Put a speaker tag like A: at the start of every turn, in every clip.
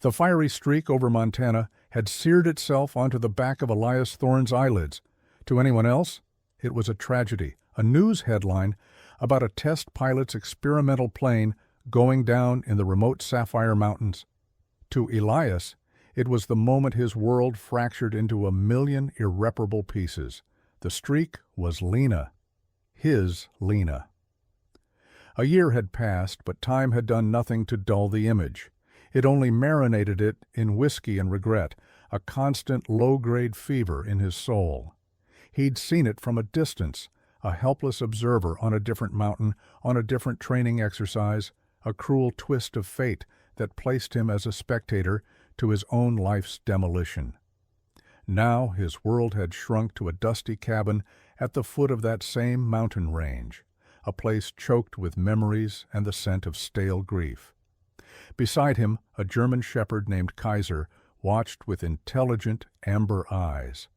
A: The fiery streak over Montana had seared itself onto the back of Elias Thorne's eyelids. To anyone else, it was a tragedy, a news headline about a test pilot's experimental plane going down in the remote Sapphire Mountains. To Elias, it was the moment his world fractured into a million irreparable pieces. The streak was Lena, his Lena. A year had passed, but time had done nothing to dull the image. It only marinated it in whiskey and regret, a constant low-grade fever in his soul. He'd seen it from a distance, a helpless observer on a different mountain, on a different training exercise, a cruel twist of fate that placed him as a spectator to his own life's demolition. Now his world had shrunk to a dusty cabin at the foot of that same mountain range, a place choked with memories and the scent of stale grief. Beside him, a German shepherd named Kaiser watched with intelligent amber eyes.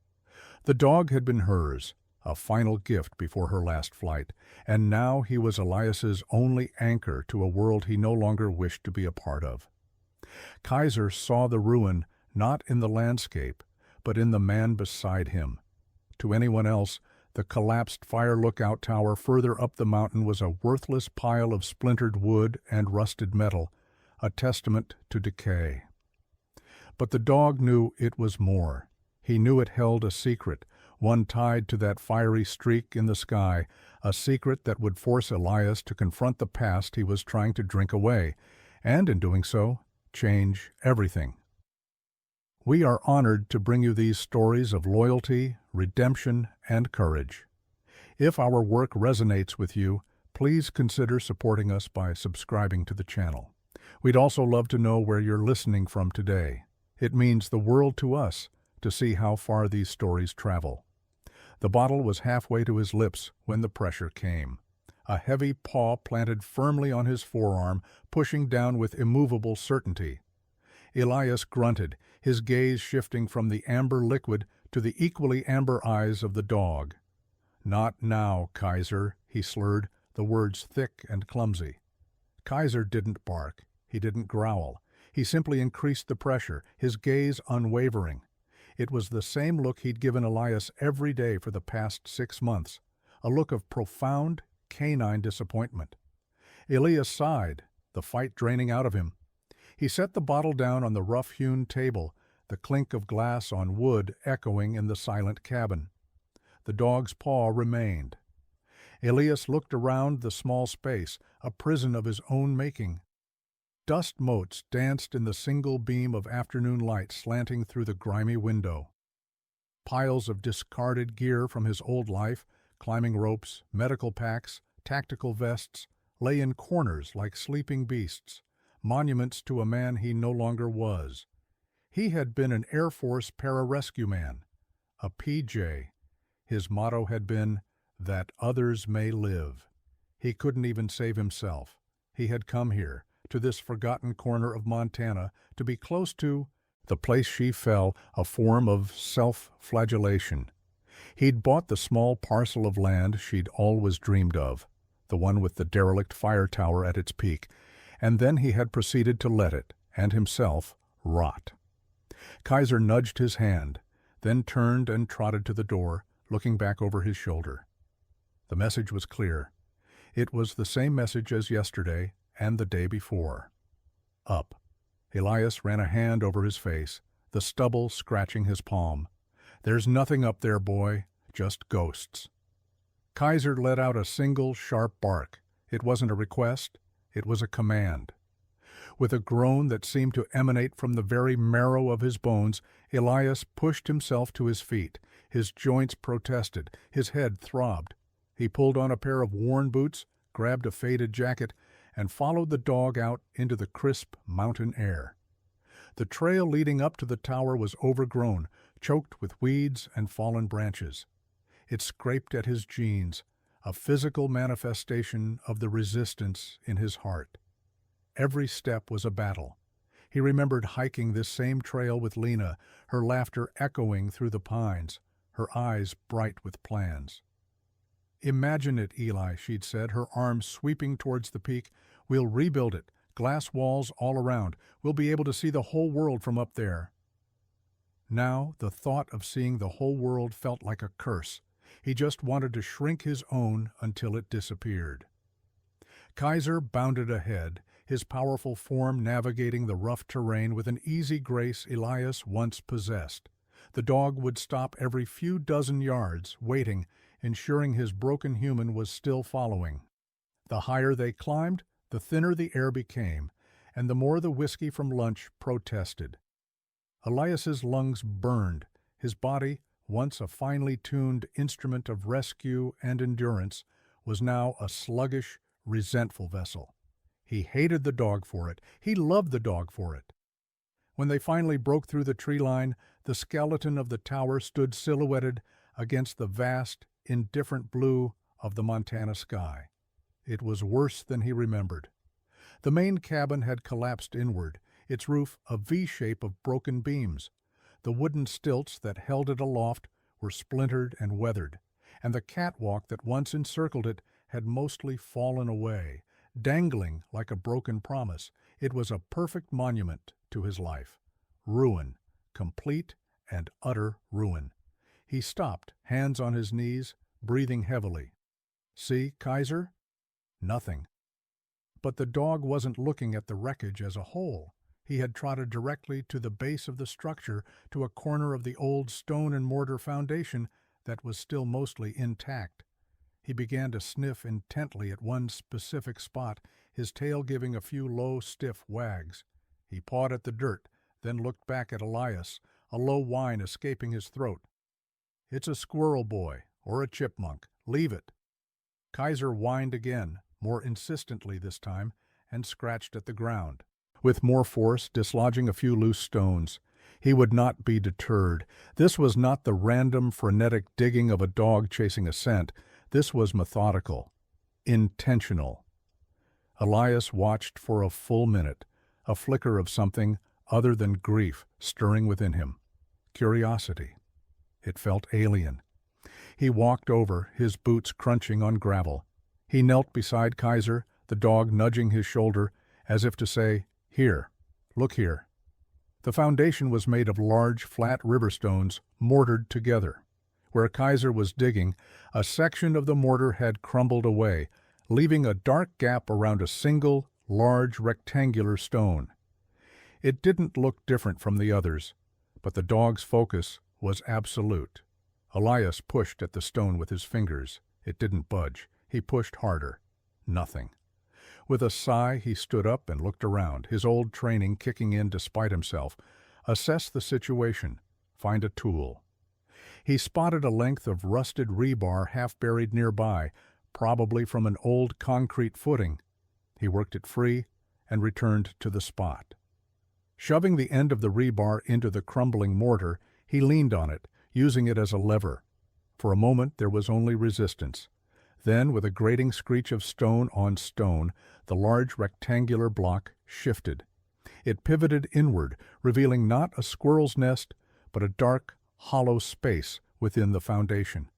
A: The dog had been hers, a final gift before her last flight, and now he was Elias's only anchor to a world he no longer wished to be a part of. Kaiser saw the ruin not in the landscape, but in the man beside him. To anyone else, the collapsed fire lookout tower further up the mountain was a worthless pile of splintered wood and rusted metal, a testament to decay. But the dog knew it was more. He knew it held a secret, one tied to that fiery streak in the sky, a secret that would force Elias to confront the past he was trying to drink away, and in doing so, change everything. We are honored to bring you these stories of loyalty, redemption, and courage. If our work resonates with you, please consider supporting us by subscribing to the channel. We'd also love to know where you're listening from today. It means the world to us to see how far these stories travel. The bottle was halfway to his lips when the pressure came. A heavy paw planted firmly on his forearm, pushing down with immovable certainty. Elias grunted, his gaze shifting from the amber liquid to the equally amber eyes of the dog. "Not now, Kaiser," he slurred, the words thick and clumsy. Kaiser didn't bark. He didn't growl. He simply increased the pressure, his gaze unwavering. It was the same look he'd given Elias every day for the past 6 months, a look of profound, canine disappointment. Elias sighed, the fight draining out of him. He set the bottle down on the rough-hewn table, the clink of glass on wood echoing in the silent cabin. The dog's paw remained. Elias looked around the small space, a prison of his own making. Dust motes danced in the single beam of afternoon light slanting through the grimy window. Piles of discarded gear from his old life, climbing ropes, medical packs, tactical vests, lay in corners like sleeping beasts, monuments to a man he no longer was. He had been an Air Force pararescue man, a PJ. His motto had been, "That others may live." He couldn't even save himself. He had come here, to this forgotten corner of Montana, to be close to the place she fell, a form of self-flagellation. He'd bought the small parcel of land she'd always dreamed of, the one with the derelict fire tower at its peak, and then he had proceeded to let it, and himself, rot. Kaiser nudged his hand, then turned and trotted to the door, looking back over his shoulder. The message was clear. It was the same message as yesterday and the day before. Up. Elias ran a hand over his face, the stubble scratching his palm. "There's nothing up there, boy, just ghosts." Kaiser let out a single sharp bark. It wasn't a request, it was a command. With a groan that seemed to emanate from the very marrow of his bones, Elias pushed himself to his feet. His joints protested, his head throbbed. He pulled on a pair of worn boots, grabbed a faded jacket, and followed the dog out into the crisp mountain air. The trail leading up to the tower was overgrown, choked with weeds and fallen branches. It scraped at his jeans, a physical manifestation of the resistance in his heart. Every step was a battle. He remembered hiking this same trail with Lena, her laughter echoing through the pines, her eyes bright with plans. "Imagine it, Eli," she'd said, her arms sweeping towards the peak. "We'll rebuild it, Glass walls all around. We'll be able to see the whole world from up there." Now, the thought of seeing the whole world felt like a curse. He just wanted to shrink his own until it disappeared. Kaiser bounded ahead, his powerful form navigating the rough terrain with an easy grace Elias once possessed. The dog would stop every few dozen yards, waiting, ensuring his broken human was still following. The higher they climbed, the thinner the air became, and the more the whiskey from lunch protested. Elias's lungs burned. His body, once a finely tuned instrument of rescue and endurance, was now a sluggish, resentful vessel. He hated the dog for it. He loved the dog for it. When they finally broke through the tree line, the skeleton of the tower stood silhouetted against the vast, indifferent blue of the Montana sky. It was worse than he remembered. The main cabin had collapsed inward, its roof a V-shape of broken beams. The wooden stilts that held it aloft were splintered and weathered, and the catwalk that once encircled it had mostly fallen away, dangling like a broken promise. It was a perfect monument to his life. Ruin, complete and utter ruin. He stopped, hands on his knees, breathing heavily. "See, Kaiser?" Nothing. But the dog wasn't looking at the wreckage as a whole. He had trotted directly to the base of the structure, to a corner of the old stone and mortar foundation that was still mostly intact. He began to sniff intently at one specific spot, his tail giving a few low, stiff wags. He pawed at the dirt, then looked back at Elias, a low whine escaping his throat. "It's a squirrel boy, or a chipmunk. Leave it." Kaiser whined again, more insistently this time, and scratched at the ground, with more force, dislodging a few loose stones. He would not be deterred. This was not the random, frenetic digging of a dog chasing a scent. This was methodical, intentional. Elias watched for a full minute, a flicker of something other than grief stirring within him. Curiosity. It felt alien. He walked over, his boots crunching on gravel. He knelt beside Kaiser, the dog nudging his shoulder, as if to say, "Here, look here." The foundation was made of large, flat river stones mortared together. Where Kaiser was digging, a section of the mortar had crumbled away, leaving a dark gap around a single, large, rectangular stone. It didn't look different from the others, but the dog's focus was absolute. Elias pushed at the stone with his fingers. It didn't budge. He pushed harder. Nothing. With a sigh, he stood up and looked around, his old training kicking in despite himself. Assess the situation. Find a tool. He spotted a length of rusted rebar half buried nearby, probably from an old concrete footing. He worked it free and returned to the spot. Shoving the end of the rebar into the crumbling mortar, he leaned on it, using it as a lever. For a moment there was only resistance. Then, with a grating screech of stone on stone, the large rectangular block shifted. It pivoted inward, revealing not a squirrel's nest, but a dark, hollow space within the foundation.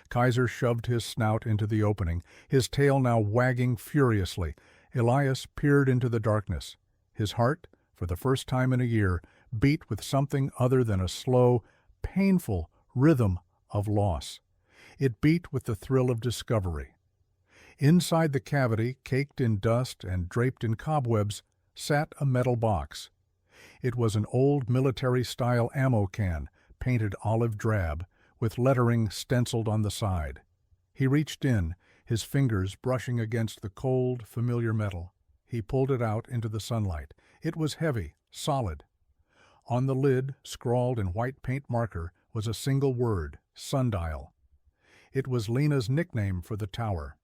A: Kaiser shoved his snout into the opening, his tail now wagging furiously. Elias peered into the darkness. His heart, for the first time in a year, beat with something other than a slow, painful rhythm of loss. It beat with the thrill of discovery. Inside the cavity, caked in dust and draped in cobwebs, sat a metal box. It was an old military-style ammo can, painted olive drab, with lettering stenciled on the side. He reached in, his fingers brushing against the cold, familiar metal. He pulled it out into the sunlight. It was heavy, solid. On the lid, scrawled in white paint marker, was a single word, sundial. It was Lena's nickname for the tower.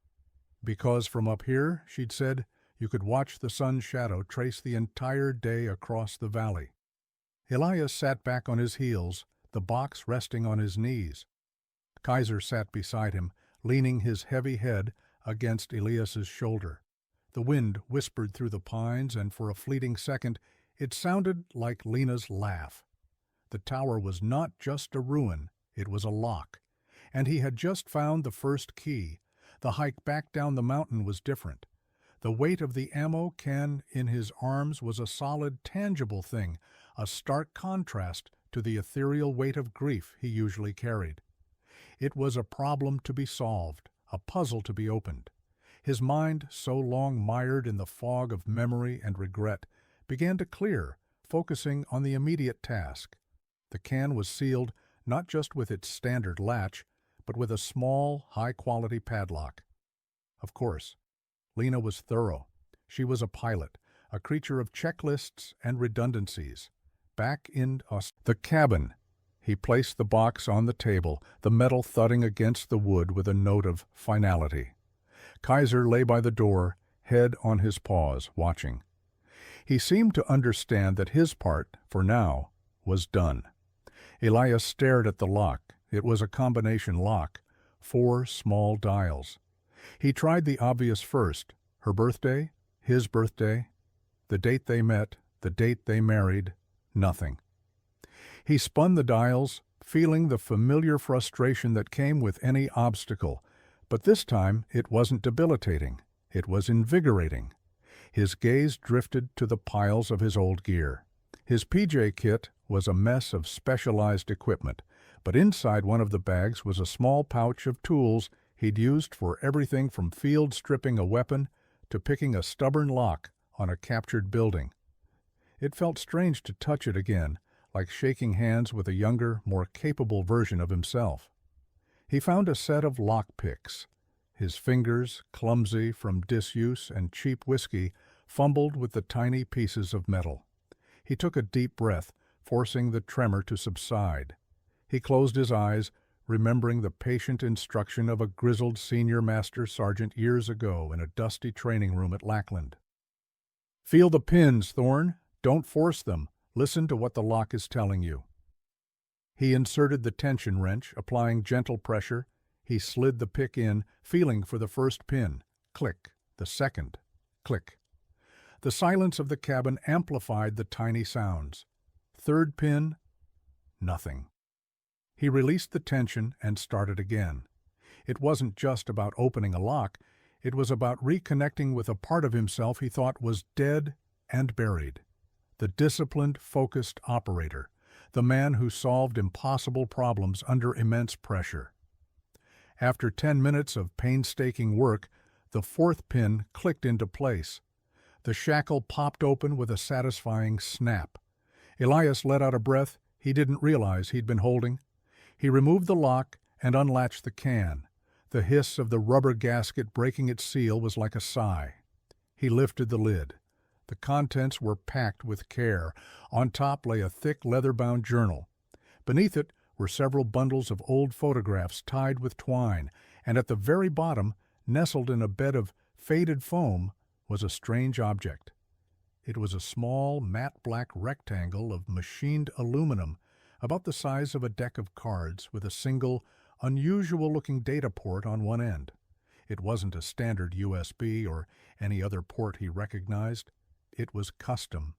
A: Because from up here, she'd said, you could watch the sun's shadow trace the entire day across the valley. Elias sat back on his heels, the box resting on his knees. Kaiser sat beside him, leaning his heavy head against Elias's shoulder. The wind whispered through the pines, and for a fleeting second, it sounded like Lena's laugh. The tower was not just a ruin, it was a lock. And he had just found the first key. The hike back down the mountain was different. The weight of the ammo can in his arms was a solid, tangible thing, a stark contrast to the ethereal weight of grief he usually carried. It was a problem to be solved, a puzzle to be opened. His mind, so long mired in the fog of memory and regret, began to clear, focusing on the immediate task. The can was sealed not just with its standard latch, but with a small, high-quality padlock. Of course, Lena was thorough. She was a pilot, a creature of checklists and redundancies. Back in the cabin, he placed the box on the table, the metal thudding against the wood with a note of finality. Kaiser lay by the door, head on his paws, watching. He seemed to understand that his part, for now, was done. Elias stared at the lock. It was a combination lock, 4 small dials. He tried the obvious first, her birthday, his birthday, the date they met, the date they married, nothing. He spun the dials, feeling the familiar frustration that came with any obstacle, but this time it wasn't debilitating, it was invigorating. His gaze drifted to the piles of his old gear. His PJ kit was a mess of specialized equipment, but inside one of the bags was a small pouch of tools he'd used for everything from field stripping a weapon to picking a stubborn lock on a captured building. It felt strange to touch it again, like shaking hands with a younger, more capable version of himself. He found a set of lock picks. His fingers, clumsy from disuse and cheap whiskey, fumbled with the tiny pieces of metal. He took a deep breath, forcing the tremor to subside. He closed his eyes, remembering the patient instruction of a grizzled senior master sergeant years ago in a dusty training room at Lackland. "Feel the pins, Thorne. Don't force them. Listen to what the lock is telling you." He inserted the tension wrench, applying gentle pressure. He slid the pick in, feeling for the first pin. Click. The second. Click. The silence of the cabin amplified the tiny sounds. Third pin. Nothing. He released the tension and started again. It wasn't just about opening a lock. It was about reconnecting with a part of himself he thought was dead and buried. The disciplined, focused operator. The man who solved impossible problems under immense pressure. After 10 minutes of painstaking work, the fourth pin clicked into place. The shackle popped open with a satisfying snap. Elias let out a breath he didn't realize he'd been holding. He removed the lock and unlatched the can. The hiss of the rubber gasket breaking its seal was like a sigh. He lifted the lid. The contents were packed with care. On top lay a thick leather-bound journal. Beneath it were several bundles of old photographs tied with twine, and at the very bottom, nestled in a bed of faded foam, was a strange object. It was a small, matte black rectangle of machined aluminum, about the size of a deck of cards, with a single, unusual-looking data port on one end. It wasn't a standard USB or any other port he recognized. It was custom,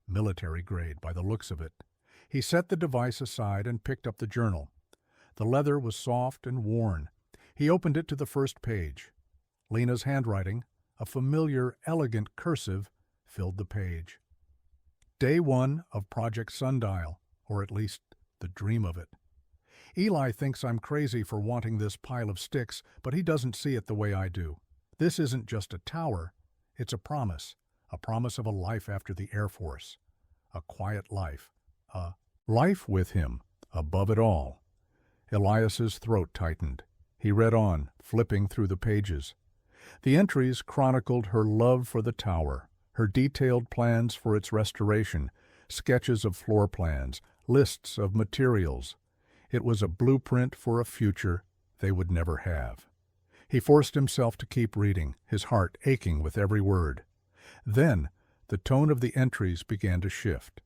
A: military grade by the looks of it. He set the device aside and picked up the journal. The leather was soft and worn. He opened it to the first page. Lena's handwriting, a familiar, elegant cursive, filled the page. Day 1 of Project Sundial, or at least the dream of it. Eli thinks I'm crazy for wanting this pile of sticks, but he doesn't see it the way I do. This isn't just a tower, it's a promise of a life after the Air Force, a quiet life, a life with him, above it all. Elias's throat tightened. He read on, flipping through the pages. The entries chronicled her love for the tower, her detailed plans for its restoration, sketches of floor plans, lists of materials. It was a blueprint for a future they would never have. He forced himself to keep reading, his heart aching with every word. Then, the tone of the entries began to shift.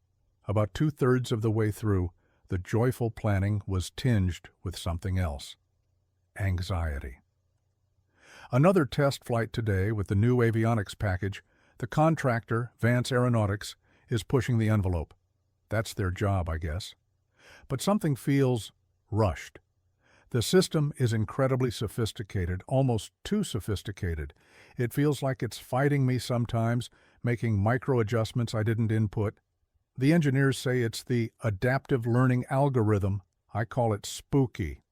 A: About 2/3 of the way through, the joyful planning was tinged with something else. Anxiety. Another test flight today with the new avionics package. The contractor, Vance Aeronautics, is pushing the envelope. That's their job, I guess. But something feels rushed. The system is incredibly sophisticated, almost too sophisticated. It feels like it's fighting me sometimes, making micro adjustments I didn't input. The engineers say it's the adaptive learning algorithm. I call it spooky.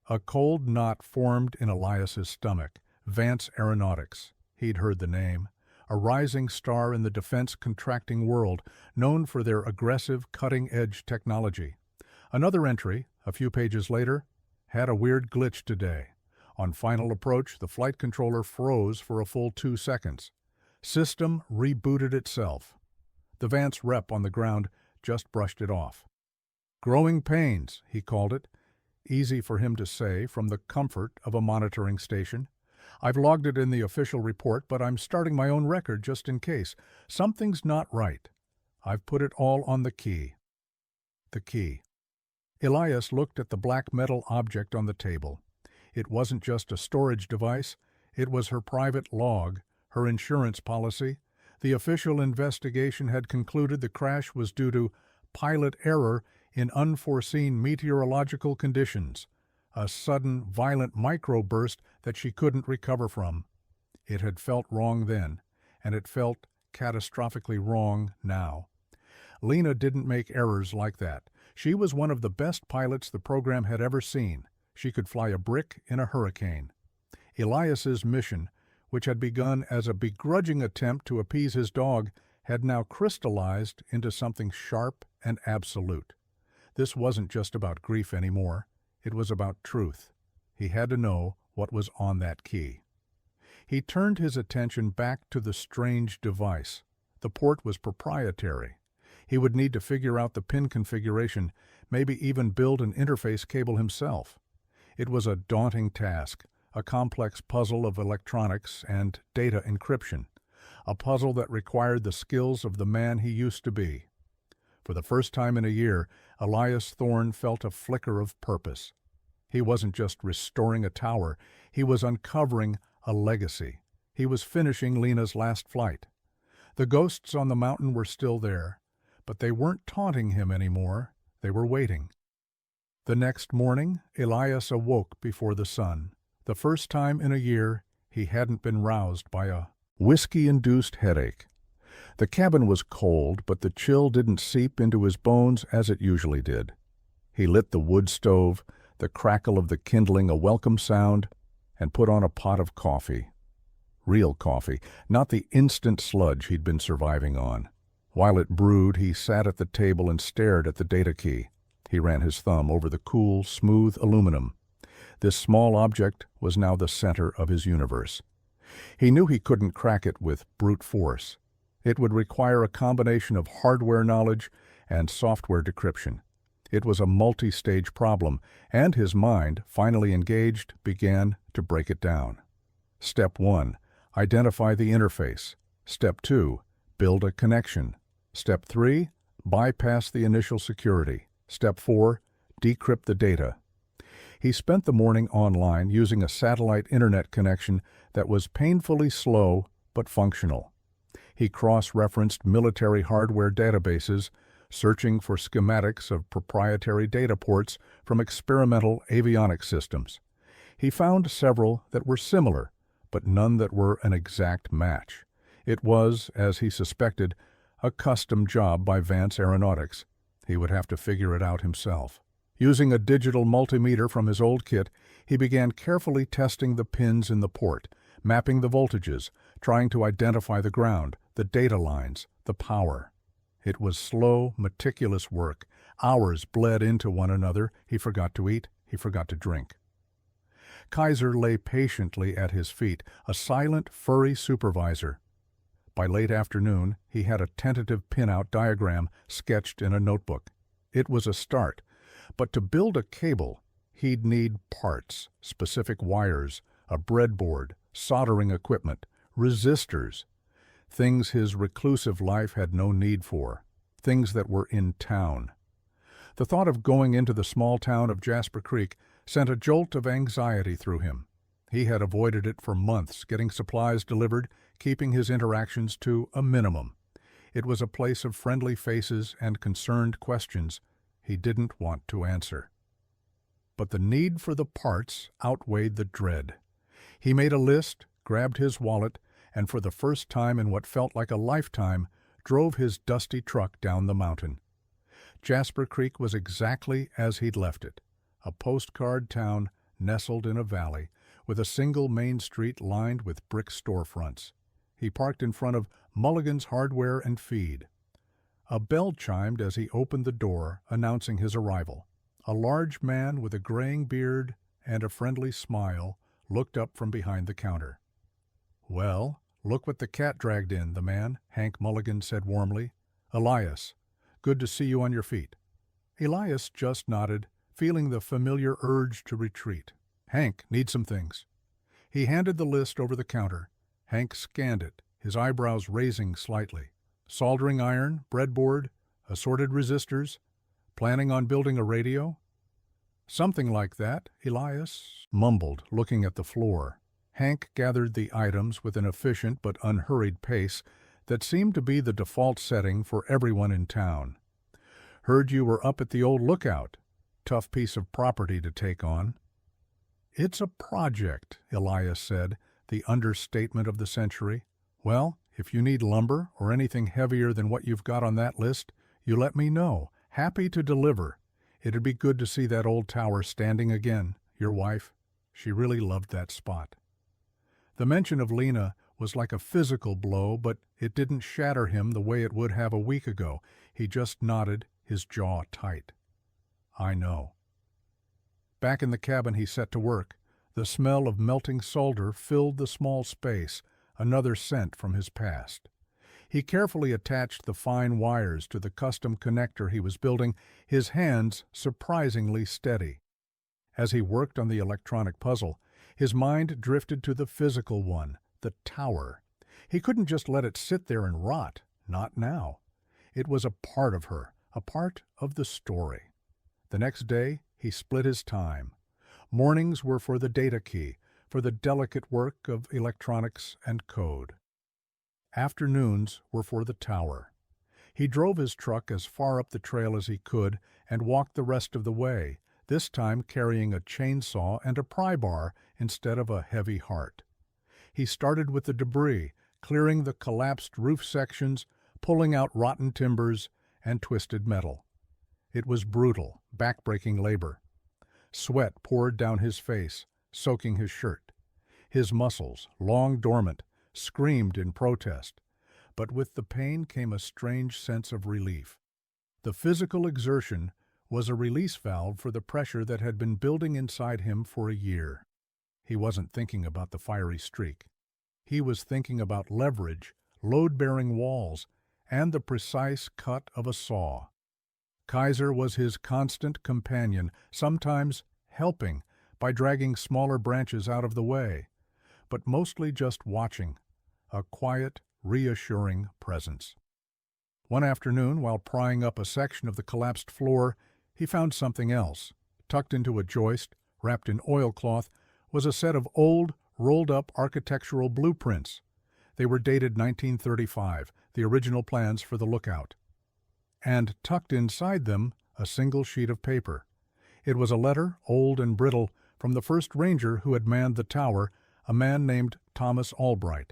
A: A cold knot formed in Elias's stomach. Vance Aeronautics. He'd heard the name. A rising star in the defense contracting world, known for their aggressive, cutting-edge technology. Another entry, a few pages later, had a weird glitch today. On final approach, the flight controller froze for a full 2 seconds. System rebooted itself. The Vance rep on the ground just brushed it off. Growing pains, he called it. Easy for him to say from the comfort of a monitoring station. I've logged it in the official report, but I'm starting my own record just in case. Something's not right. I've put it all on the key. The key. Elias looked at the black metal object on the table. It wasn't just a storage device. It was her private log, her insurance policy. The official investigation had concluded the crash was due to pilot error in unforeseen meteorological conditions, a sudden, violent microburst that she couldn't recover from. It had felt wrong then, and it felt catastrophically wrong now. Lena didn't make errors like that. She was one of the best pilots the program had ever seen. She could fly a brick in a hurricane. Elias's mission, which had begun as a begrudging attempt to appease his dog, had now crystallized into something sharp and absolute. This wasn't just about grief anymore. It was about truth. He had to know what was on that key. He turned his attention back to the strange device. The port was proprietary. He would need to figure out the pin configuration, maybe even build an interface cable himself. It was a daunting task, a complex puzzle of electronics and data encryption, a puzzle that required the skills of the man he used to be. For the first time in a year, Elias Thorne felt a flicker of purpose. He wasn't just restoring a tower, he was uncovering a legacy. He was finishing Lena's last flight. The ghosts on the mountain were still there, but they weren't taunting him anymore. They were waiting. The next morning, Elias awoke before the sun. The first time in a year, he hadn't been roused by a whiskey-induced headache. The cabin was cold, but the chill didn't seep into his bones as it usually did. He lit the wood stove, the crackle of the kindling a welcome sound, and put on a pot of coffee. Real coffee, not the instant sludge he'd been surviving on. While it brewed, he sat at the table and stared at the data key. He ran his thumb over the cool, smooth aluminum. This small object was now the center of his universe. He knew he couldn't crack it with brute force. It would require a combination of hardware knowledge and software decryption. It was a multi-stage problem, and his mind, finally engaged, began to break it down. Step 1. Identify the interface. Step 2. Build a connection. Step 3. Bypass the initial security. Step 4. Decrypt the data. He spent the morning online using a satellite internet connection that was painfully slow but functional. He cross-referenced military hardware databases, searching for schematics of proprietary data ports from experimental avionics systems. He found several that were similar, but none that were an exact match. It was, as he suspected, a custom job by Vance Aeronautics. He would have to figure it out himself. Using a digital multimeter from his old kit, he began carefully testing the pins in the port, mapping the voltages, trying to identify the ground, the data lines, the power. It was slow, meticulous work. Hours bled into one another. He forgot to eat. He forgot to drink. Kaiser lay patiently at his feet, a silent, furry supervisor. By late afternoon, he had a tentative pin-out diagram sketched in a notebook. It was a start, but to build a cable, he'd need parts, specific wires, a breadboard, soldering equipment, resistors, things his reclusive life had no need for, things that were in town. The thought of going into the small town of Jasper Creek sent a jolt of anxiety through him. He had avoided it for months, getting supplies delivered, keeping his interactions to a minimum. It was a place of friendly faces and concerned questions he didn't want to answer. but the need for the parts outweighed the dread. He made a list, grabbed his wallet, and for the first time in what felt like a lifetime, drove his dusty truck down the mountain. Jasper Creek was exactly as he'd left it, a postcard town nestled in a valley, with a single main street lined with brick storefronts. He parked in front of Mulligan's Hardware and Feed. A bell chimed as he opened the door, announcing his arrival. A large man with a graying beard and a friendly smile looked up from behind the counter. "Well, look what the cat dragged in, the man," Hank Mulligan said warmly. "Elias, good to see you on your feet." Elias just nodded, feeling the familiar urge to retreat. "Hank, need some things." He handed the list over the counter. Hank scanned it, his eyebrows raising slightly. Soldering iron, breadboard, assorted resistors, planning on building a radio? "Something like that," Elias mumbled, looking at the floor. Hank gathered the items with an efficient but unhurried pace that seemed to be the default setting for everyone in town. "Heard you were up at the old lookout. Tough piece of property to take on." "It's a project," Elias said, the understatement of the century. "Well, if you need lumber or anything heavier than what you've got on that list, you let me know. Happy to deliver. It'd be good to see that old tower standing again. Your wife, she really loved that spot." The mention of Lena was like a physical blow, but it didn't shatter him the way it would have a week ago. He just nodded, his jaw tight. "I know." Back in the cabin he set to work. The smell of melting solder filled the small space, another scent from his past. He carefully attached the fine wires to the custom connector he was building, his hands surprisingly steady. As he worked on the electronic puzzle, his mind drifted to the physical one, the tower. He couldn't just let it sit there and rot, not now. It was a part of her, a part of the story. The next day, he split his time. Mornings were for the data key, for the delicate work of electronics and code. Afternoons were for the tower. He drove his truck as far up the trail as he could and walked the rest of the way, this time carrying a chainsaw and a pry bar instead of a heavy heart. He started with the debris, clearing the collapsed roof sections, pulling out rotten timbers and twisted metal. It was brutal, back-breaking labor. Sweat poured down his face, soaking his shirt. His muscles, long dormant, screamed in protest, but with the pain came a strange sense of relief. The physical exertion was a release valve for the pressure that had been building inside him for a year. He wasn't thinking about the fiery streak. He was thinking about leverage, load-bearing walls, and the precise cut of a saw. Kaiser was his constant companion, sometimes helping by dragging smaller branches out of the way, but mostly just watching, a quiet, reassuring presence. One afternoon, while prying up a section of the collapsed floor, he found something else. Tucked into a joist, wrapped in oilcloth, was a set of old, rolled-up architectural blueprints. They were dated 1935, the original plans for the lookout. And tucked inside them, a single sheet of paper. It was a letter, old and brittle, from the first ranger who had manned the tower, a man named Thomas Albright.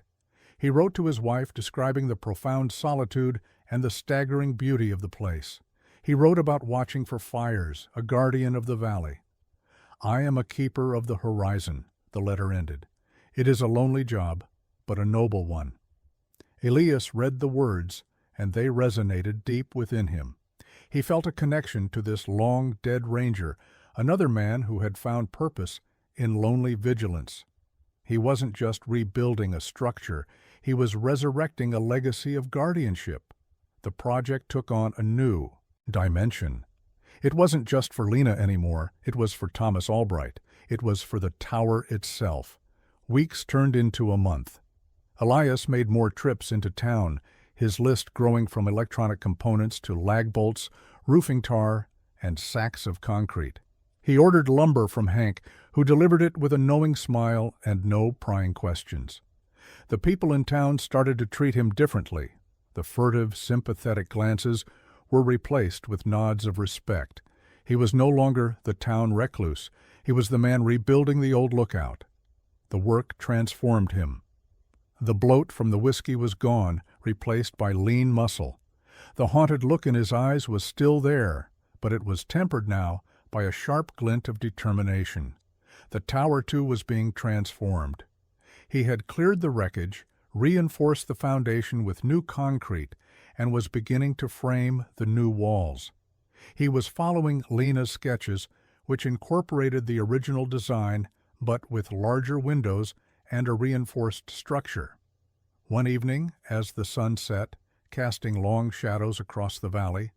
A: He wrote to his wife describing the profound solitude and the staggering beauty of the place. He wrote about watching for fires, a guardian of the valley. "I am a keeper of the horizon," the letter ended. "It is a lonely job, but a noble one." Elias read the words, and they resonated deep within him. He felt a connection to this long-dead ranger, another man who had found purpose in lonely vigilance. He wasn't just rebuilding a structure, he was resurrecting a legacy of guardianship. The project took on a new dimension. It wasn't just for Lena anymore, it was for Thomas Albright. It was for the tower itself. Weeks turned into a month. Elias made more trips into town, his list growing from electronic components to lag bolts, roofing tar, and sacks of concrete. He ordered lumber from Hank, who delivered it with a knowing smile and no prying questions. The people in town started to treat him differently. The furtive, sympathetic glances were replaced with nods of respect. He was no longer the town recluse. He was the man rebuilding the old lookout. The work transformed him. The bloat from the whiskey was gone, replaced by lean muscle. The haunted look in his eyes was still there, but it was tempered now by a sharp glint of determination. The tower, too, was being transformed. He had cleared the wreckage, reinforced the foundation with new concrete, and was beginning to frame the new walls. He was following Lena's sketches, which incorporated the original design, but with larger windows and a reinforced structure. One evening, as the sun set, casting long shadows across the valley,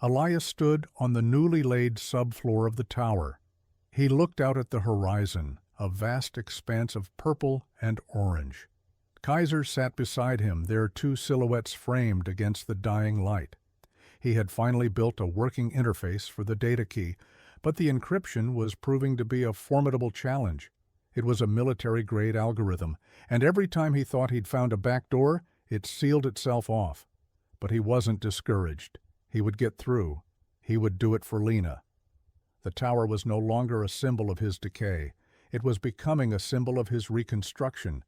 A: Elias stood on the newly laid subfloor of the tower. He looked out at the horizon, a vast expanse of purple and orange. Kaiser sat beside him, their two silhouettes framed against the dying light. He had finally built a working interface for the data key, but the encryption was proving to be a formidable challenge. It was a military-grade algorithm, and every time he thought he'd found a back door, it sealed itself off. But he wasn't discouraged. He would get through. He would do it for Lena. The tower was no longer a symbol of his decay. It was becoming a symbol of his reconstruction,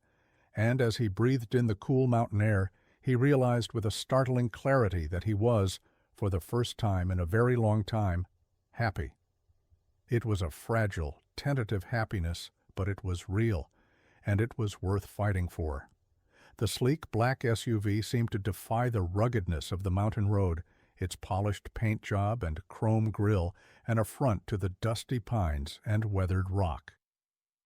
A: and as he breathed in the cool mountain air, he realized with a startling clarity that he was, for the first time in a very long time, happy. It was a fragile, tentative happiness, but it was real, and it was worth fighting for. The sleek black SUV seemed to defy the ruggedness of the mountain road, its polished paint job and chrome grille an affront to the dusty pines and weathered rock.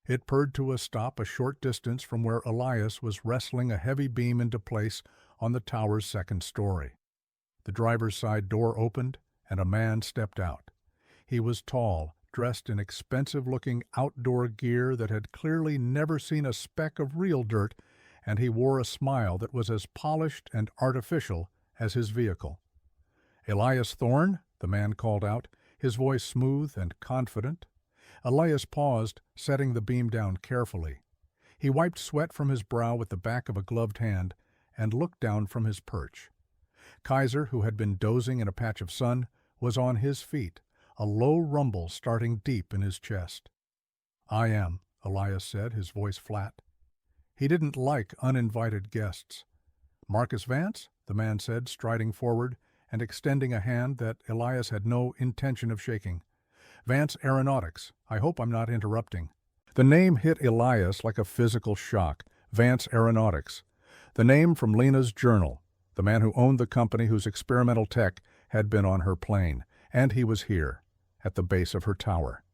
A: It purred to a stop a short distance from where Elias was wrestling a heavy beam into place on the tower's second story. The driver's side door opened, and a man stepped out. He was tall, dressed in expensive-looking outdoor gear that had clearly never seen a speck of real dirt, and he wore a smile that was as polished and artificial as his vehicle. "Elias Thorne?" the man called out, his voice smooth and confident. Elias paused, setting the beam down carefully. He wiped sweat from his brow with the back of a gloved hand and looked down from his perch. Kaiser, who had been dozing in a patch of sun, was on his feet, a low rumble starting deep in his chest. "I am," Elias said, his voice flat. He didn't like uninvited guests. "Marcus Vance?" the man said, striding forward and extending a hand that Elias had no intention of shaking. "Vance Aeronautics. I hope I'm not interrupting." The name hit Elias like a physical shock. Vance Aeronautics. The name from Lena's journal, the man who owned the company whose experimental tech had been on her plane, and he was here, at the base of her tower.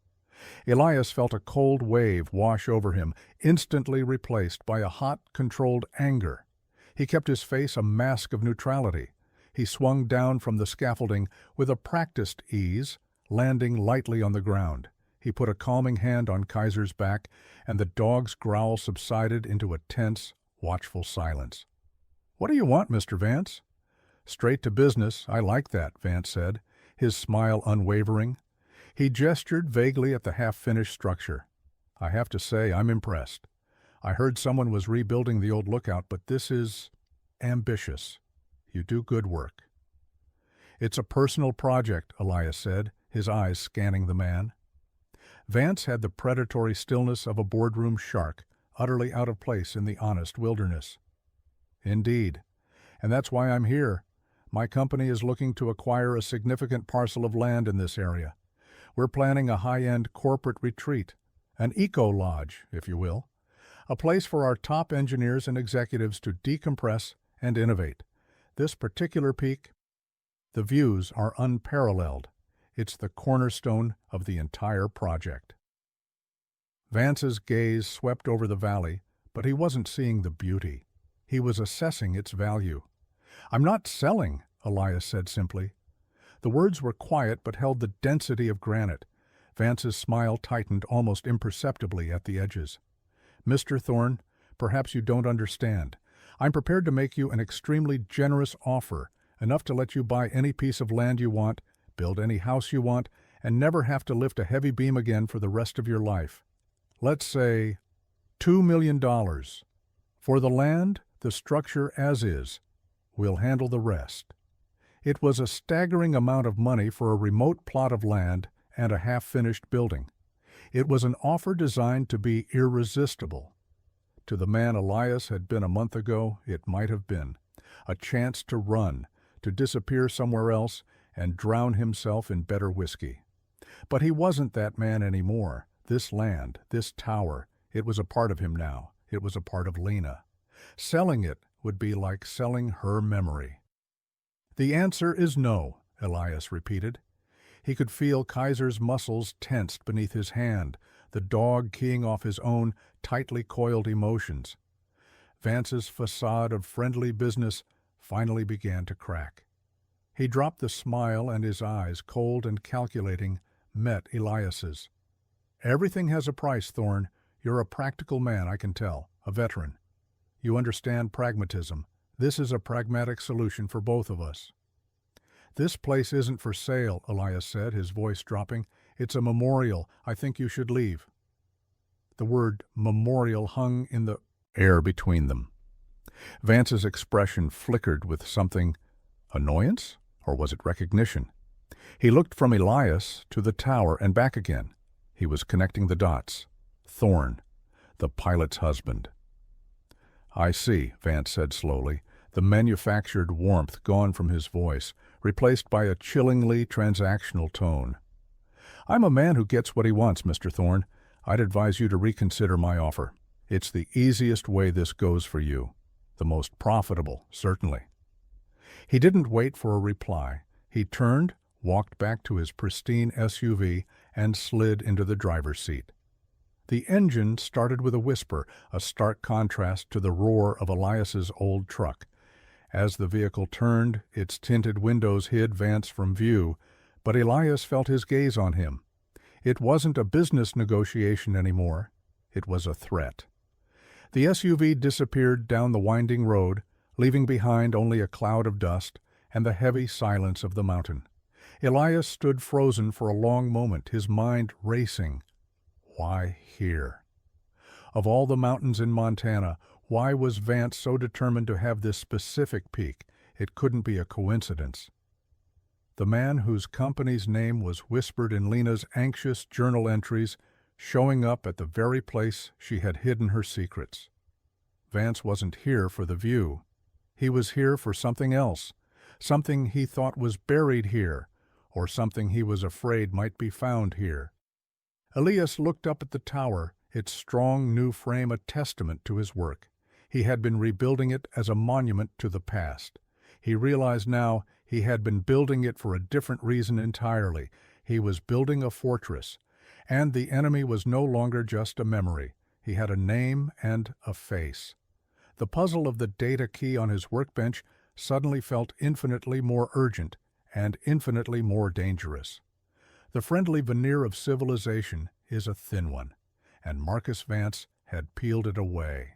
A: Elias felt a cold wave wash over him, instantly replaced by a hot, controlled anger. He kept his face a mask of neutrality. He swung down from the scaffolding with a practiced ease, landing lightly on the ground. He put a calming hand on Kaiser's back, and the dog's growl subsided into a tense, watchful silence. "What do you want, Mr. Vance?" "Straight to business. I like that," Vance said, his smile unwavering. He gestured vaguely at the half-finished structure. "I have to say, I'm impressed. I heard someone was rebuilding the old lookout, but this is ambitious. You do good work." "It's a personal project," Elias said, his eyes scanning the man. Vance had the predatory stillness of a boardroom shark, utterly out of place in the honest wilderness. "Indeed. And that's why I'm here. My company is looking to acquire a significant parcel of land in this area. We're planning a high-end corporate retreat, an eco-lodge, if you will, a place for our top engineers and executives to decompress and innovate. This particular peak, the views are unparalleled. It's the cornerstone of the entire project." Vance's gaze swept over the valley, but he wasn't seeing the beauty. He was assessing its value. "I'm not selling," Elias said simply. The words were quiet but held the density of granite. Vance's smile tightened almost imperceptibly at the edges. "Mr. Thorne, perhaps you don't understand. I'm prepared to make you an extremely generous offer, enough to let you buy any piece of land you want, build any house you want, and never have to lift a heavy beam again for the rest of your life. Let's say $2 million. For the land, the structure as is. We'll handle the rest." It was a staggering amount of money for a remote plot of land and a half-finished building. It was an offer designed to be irresistible. To the man Elias had been a month ago, it might have been a chance to run, to disappear somewhere else, and drown himself in better whiskey. But he wasn't that man anymore. This land, this tower, it was a part of him now. It was a part of Lena. Selling it would be like selling her memory. "The answer is no," Elias repeated. He could feel Kaiser's muscles tensed beneath his hand, the dog keying off his own tightly coiled emotions. Vance's facade of friendly business finally began to crack. He dropped the smile, and his eyes, cold and calculating, met Elias's. "Everything has a price, Thorne. You're a practical man, I can tell, a veteran. You understand pragmatism. This is a pragmatic solution for both of us." "This place isn't for sale," Elias said, his voice dropping. "It's a memorial. I think you should leave." The word memorial hung in the air between them. Vance's expression flickered with something. Annoyance? Or was it recognition? He looked from Elias to the tower and back again. He was connecting the dots. Thorne, the pilot's husband. "I see," Vance said slowly, the manufactured warmth gone from his voice, replaced by a chillingly transactional tone. "I'm a man who gets what he wants, Mr. Thorne. I'd advise you to reconsider my offer. It's the easiest way this goes for you. The most profitable, certainly." He didn't wait for a reply. He turned, walked back to his pristine SUV, and slid into the driver's seat. The engine started with a whisper, a stark contrast to the roar of Elias's old truck. As the vehicle turned, its tinted windows hid Vance from view, but Elias felt his gaze on him. It wasn't a business negotiation anymore. It was a threat. The SUV disappeared down the winding road, leaving behind only a cloud of dust and the heavy silence of the mountain. Elias stood frozen for a long moment, his mind racing. Why here? Of all the mountains in Montana, why was Vance so determined to have this specific peak? It couldn't be a coincidence. The man whose company's name was whispered in Lena's anxious journal entries, showing up at the very place she had hidden her secrets. Vance wasn't here for the view. He was here for something else, something he thought was buried here, or something he was afraid might be found here. Elias looked up at the tower, its strong new frame a testament to his work. He had been rebuilding it as a monument to the past. He realized now he had been building it for a different reason entirely. He was building a fortress, and the enemy was no longer just a memory. He had a name and a face. The puzzle of the data key on his workbench suddenly felt infinitely more urgent and infinitely more dangerous. The friendly veneer of civilization is a thin one, and Marcus Vance had peeled it away.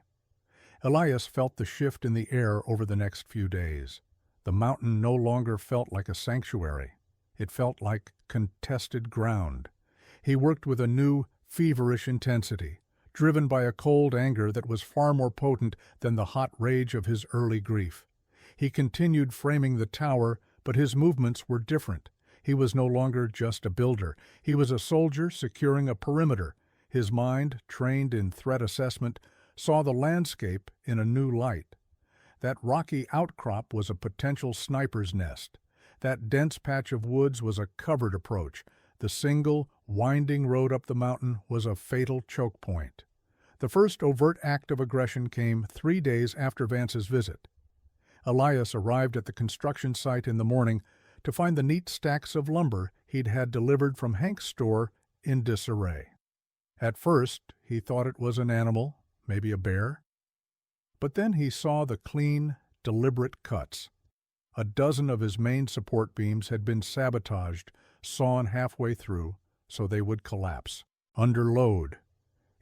A: Elias felt the shift in the air over the next few days. The mountain no longer felt like a sanctuary. It felt like contested ground. He worked with a new, feverish intensity, driven by a cold anger that was far more potent than the hot rage of his early grief. He continued framing the tower, but his movements were different. He was no longer just a builder. He was a soldier securing a perimeter. His mind, trained in threat assessment, saw the landscape in a new light. That rocky outcrop was a potential sniper's nest. That dense patch of woods was a covered approach. The single, winding road up the mountain was a fatal choke point. The first overt act of aggression came 3 days after Vance's visit. Elias arrived at the construction site in the morning to find the neat stacks of lumber he'd had delivered from Hank's store in disarray. At first, he thought it was an animal, maybe a bear. But then he saw the clean, deliberate cuts. A dozen of his main support beams had been sabotaged, sawn halfway through, so they would collapse, under load.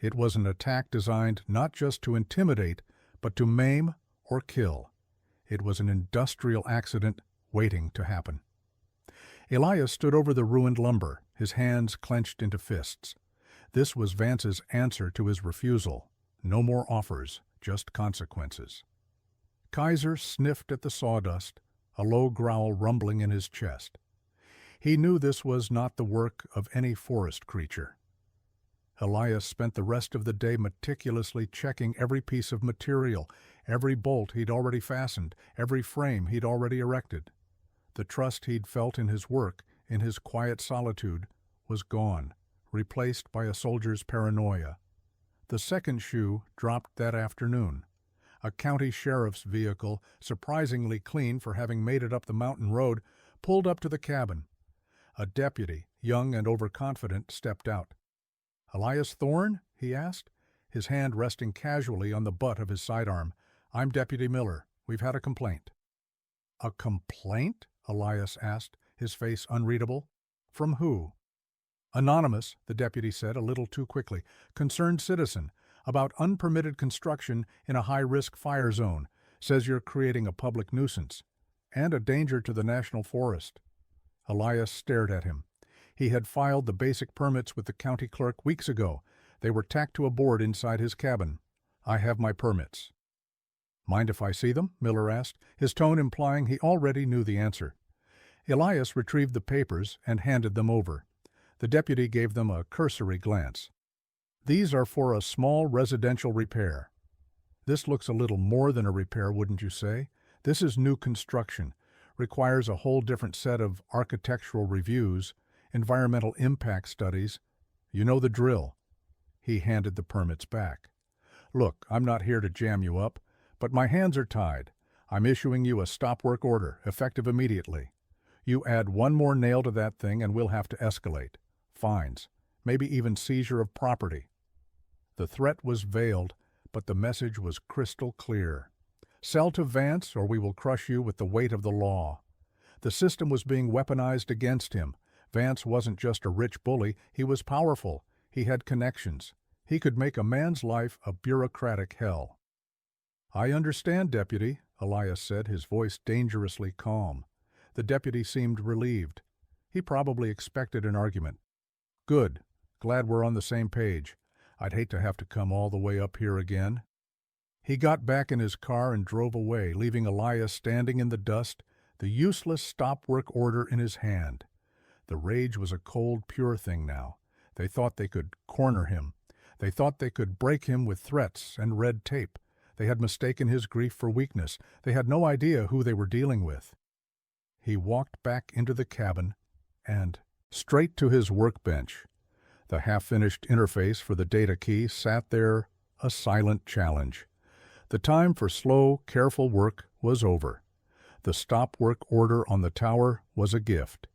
A: It was an attack designed not just to intimidate, but to maim or kill. It was an industrial accident waiting to happen. Elias stood over the ruined lumber, his hands clenched into fists. This was Vance's answer to his refusal. No more offers, just consequences. Kaiser sniffed at the sawdust, a low growl rumbling in his chest. He knew this was not the work of any forest creature. Elias spent the rest of the day meticulously checking every piece of material, every bolt he'd already fastened, every frame he'd already erected. The trust he'd felt in his work, in his quiet solitude, was gone, replaced by a soldier's paranoia. The second shoe dropped that afternoon. A county sheriff's vehicle, surprisingly clean for having made it up the mountain road, pulled up to the cabin. A deputy, young and overconfident, stepped out. "Elias Thorne?" he asked, his hand resting casually on the butt of his sidearm. "I'm Deputy Miller. We've had a complaint." "A complaint?" Elias asked, his face unreadable. "From who?" "Anonymous," the deputy said a little too quickly. "Concerned citizen. About unpermitted construction in a high-risk fire zone. Says you're creating a public nuisance. And a danger to the national forest." Elias stared at him. He had filed the basic permits with the county clerk weeks ago. They were tacked to a board inside his cabin. "I have my permits." "Mind if I see them?" Miller asked, his tone implying he already knew the answer. Elias retrieved the papers and handed them over. The deputy gave them a cursory glance. "These are for a small residential repair." "This looks a little more than a repair, wouldn't you say? This is new construction. Requires a whole different set of architectural reviews, environmental impact studies. You know the drill." He handed the permits back. "Look, I'm not here to jam you up, but my hands are tied. I'm issuing you a stop work order, effective immediately. You add one more nail to that thing and we'll have to escalate. Fines, maybe even seizure of property." The threat was veiled, but the message was crystal clear. Sell to Vance or we will crush you with the weight of the law. The system was being weaponized against him. Vance wasn't just a rich bully, he was powerful. He had connections. He could make a man's life a bureaucratic hell. "I understand, Deputy," Elias said, his voice dangerously calm. The deputy seemed relieved. He probably expected an argument. "Good. Glad we're on the same page. I'd hate to have to come all the way up here again." He got back in his car and drove away, leaving Elias standing in the dust, the useless stop-work order in his hand. The rage was a cold, pure thing now. They thought they could corner him. They thought they could break him with threats and red tape. They had mistaken his grief for weakness. They had no idea who they were dealing with. He walked back into the cabin and straight to his workbench. The half-finished interface for the data key sat there, a silent challenge. The time for slow, careful work was over. The stop work order on the tower was a gift.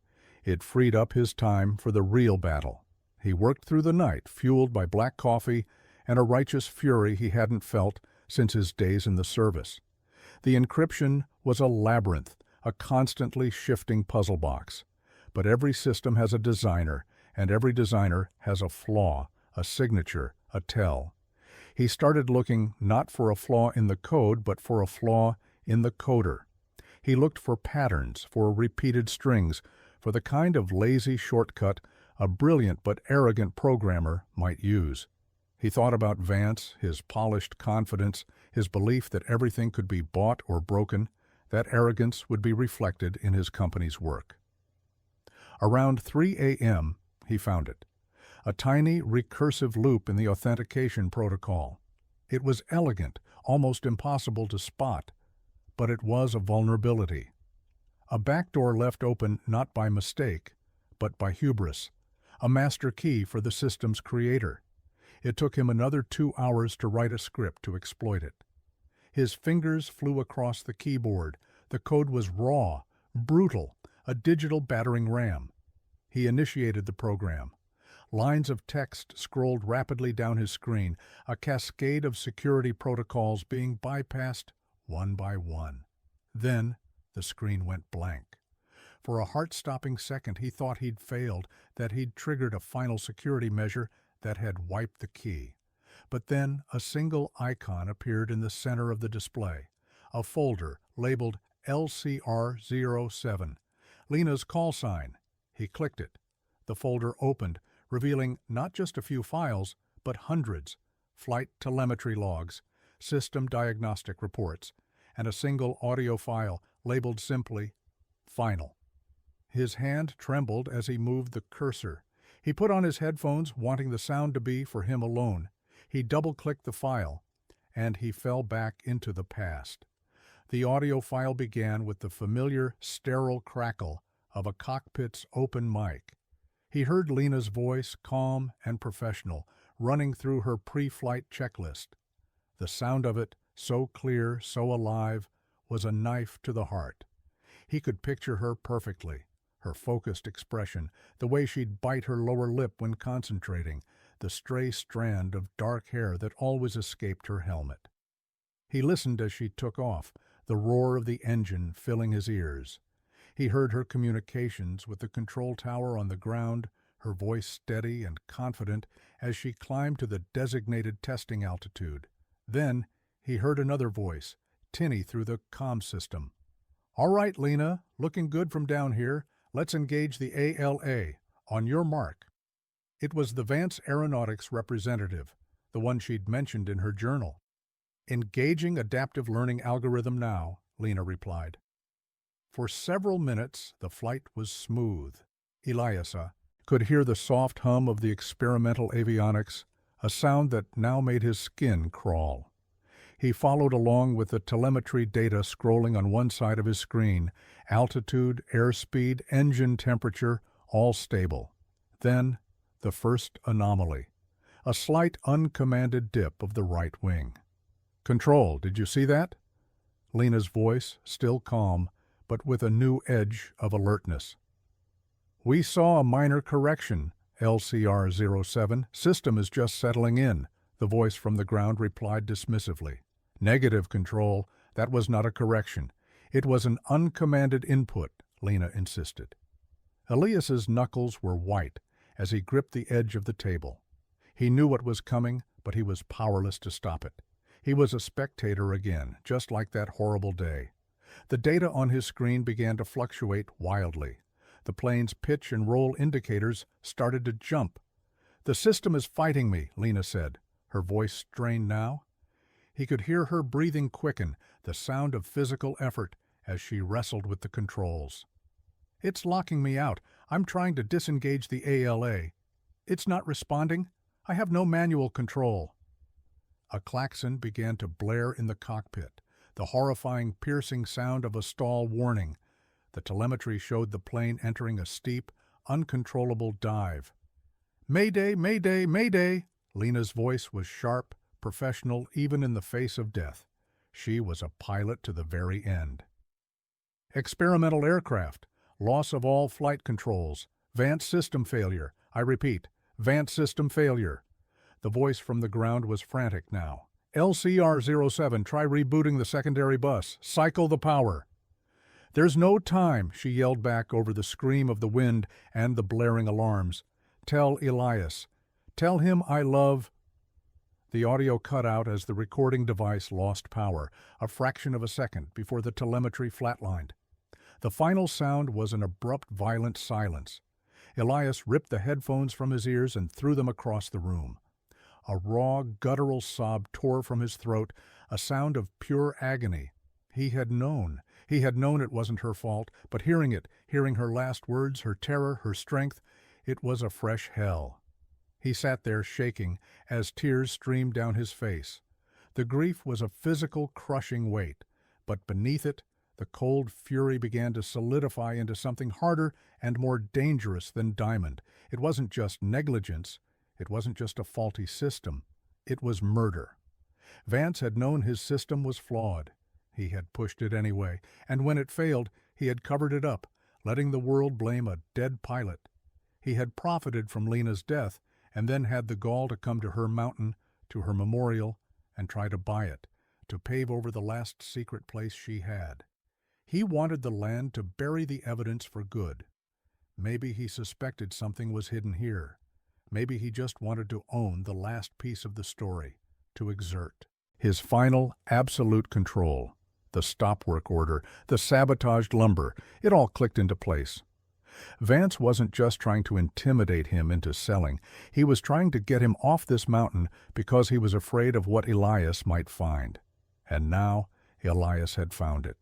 A: It freed up his time for the real battle. He worked through the night, fueled by black coffee and a righteous fury he hadn't felt since his days in the service. The encryption was a labyrinth, a constantly shifting puzzle box. But every system has a designer, and every designer has a flaw, a signature, a tell. He started looking not for a flaw in the code, but for a flaw in the coder. He looked for patterns, for repeated strings, for the kind of lazy shortcut a brilliant but arrogant programmer might use. He thought about Vance, his polished confidence, his belief that everything could be bought or broken. That arrogance would be reflected in his company's work. Around 3 a.m., he found it. A tiny recursive loop in the authentication protocol. It was elegant, almost impossible to spot, but it was a vulnerability. A backdoor left open not by mistake, but by hubris. A master key for the system's creator. It took him another 2 hours to write a script to exploit it. His fingers flew across the keyboard. The code was raw, brutal, a digital battering ram. He initiated the program. Lines of text scrolled rapidly down his screen, a cascade of security protocols being bypassed one by one. Then the screen went blank. For a heart-stopping second he thought he'd failed, that he'd triggered a final security measure that had wiped the key. But then a single icon appeared in the center of the display, a folder labeled LCR07, Lena's call sign. He clicked it. The folder opened, revealing not just a few files, but hundreds, flight telemetry logs, system diagnostic reports, and a single audio file labeled simply Final. His hand trembled as he moved the cursor. He put on his headphones, wanting the sound to be for him alone. He double-clicked the file, and he fell back into the past. The audio file began with the familiar, sterile crackle of a cockpit's open mic. He heard Lena's voice, calm and professional, running through her pre-flight checklist. The sound of it, so clear, so alive, was a knife to the heart. He could picture her perfectly, her focused expression, the way she'd bite her lower lip when concentrating, the stray strand of dark hair that always escaped her helmet. He listened as she took off, the roar of the engine filling his ears. He heard her communications with the control tower on the ground, her voice steady and confident as she climbed to the designated testing altitude. Then he heard another voice, tinny through the comm system. "All right, Lena, looking good from down here. Let's engage the ALA. On your mark." It was the Vance Aeronautics representative, the one she'd mentioned in her journal. "Engaging adaptive learning algorithm now," Lena replied. For several minutes, the flight was smooth. Eliasa could hear the soft hum of the experimental avionics, a sound that now made his skin crawl. He followed along with the telemetry data scrolling on one side of his screen, altitude, airspeed, engine temperature, all stable. Then, the first anomaly, a slight uncommanded dip of the right wing. "Control, did you see that?" Lena's voice, still calm, but with a new edge of alertness. "We saw a minor correction, LCR-07. System is just settling in," the voice from the ground replied dismissively. "Negative, Control. That was not a correction. It was an uncommanded input," Lena insisted. Elias's knuckles were white as he gripped the edge of the table. He knew what was coming, but he was powerless to stop it. He was a spectator again, just like that horrible day. The data on his screen began to fluctuate wildly. The plane's pitch and roll indicators started to jump. "The system is fighting me," Lena said, her voice strained now. He could hear her breathing quicken, the sound of physical effort as she wrestled with the controls. "It's locking me out. I'm trying to disengage the ALA. It's not responding. I have no manual control." A klaxon began to blare in the cockpit, the horrifying, piercing sound of a stall warning. The telemetry showed the plane entering a steep, uncontrollable dive. "Mayday, mayday, mayday!" Lena's voice was sharp, professional, even in the face of death. She was a pilot to the very end. "Experimental aircraft. Loss of all flight controls. Vance system failure. I repeat, Vance system failure." The voice from the ground was frantic now. "LCR-07, try rebooting the secondary bus. Cycle the power." "There's no time," she yelled back over the scream of the wind and the blaring alarms. "Tell Elias. Tell him I love—" The audio cut out as the recording device lost power, a fraction of a second before the telemetry flatlined. The final sound was an abrupt, violent silence. Elias ripped the headphones from his ears and threw them across the room. A raw, guttural sob tore from his throat, a sound of pure agony. He had known it wasn't her fault, but hearing her last words, her terror, her strength, it was a fresh hell. He sat there shaking as tears streamed down his face. The grief was a physical, crushing weight, but beneath it, the cold fury began to solidify into something harder and more dangerous than diamond. It wasn't just negligence. It wasn't just a faulty system. It was murder. Vance had known his system was flawed. He had pushed it anyway, and when it failed, he had covered it up, letting the world blame a dead pilot. He had profited from Lena's death, and then had the gall to come to her mountain, to her memorial, and try to buy it, to pave over the last secret place she had. He wanted the land to bury the evidence for good. Maybe he suspected something was hidden here. Maybe he just wanted to own the last piece of the story, to exert his final, absolute control. The stop work order, the sabotaged lumber, it all clicked into place. Vance wasn't just trying to intimidate him into selling. He was trying to get him off this mountain because he was afraid of what Elias might find. And now Elias had found it.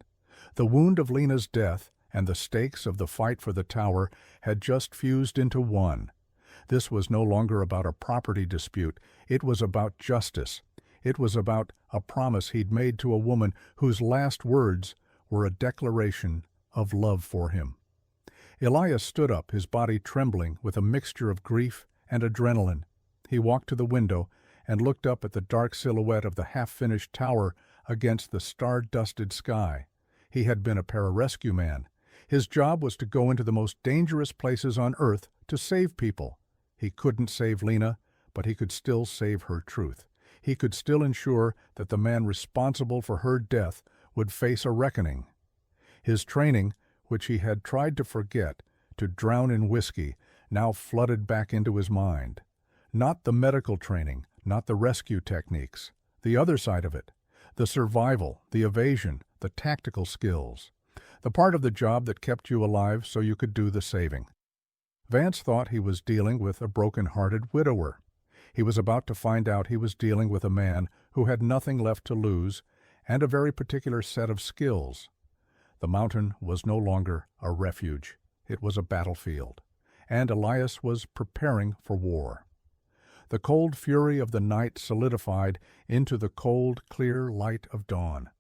A: The wound of Lena's death and the stakes of the fight for the tower had just fused into one. This was no longer about a property dispute. It was about justice. It was about a promise he'd made to a woman whose last words were a declaration of love for him. Elias stood up, his body trembling with a mixture of grief and adrenaline. He walked to the window and looked up at the dark silhouette of the half-finished tower against the star-dusted sky. He had been a pararescue man. His job was to go into the most dangerous places on Earth to save people. He couldn't save Lena, but he could still save her truth. He could still ensure that the man responsible for her death would face a reckoning. His training, which he had tried to forget, to drown in whiskey, now flooded back into his mind. Not the medical training, not the rescue techniques. The other side of it. The survival, the evasion, the tactical skills. The part of the job that kept you alive so you could do the saving. Vance thought he was dealing with a broken-hearted widower. He was about to find out he was dealing with a man who had nothing left to lose and a very particular set of skills. The mountain was no longer a refuge. It was a battlefield, and Elias was preparing for war. The cold fury of the night solidified into the cold, clear light of dawn.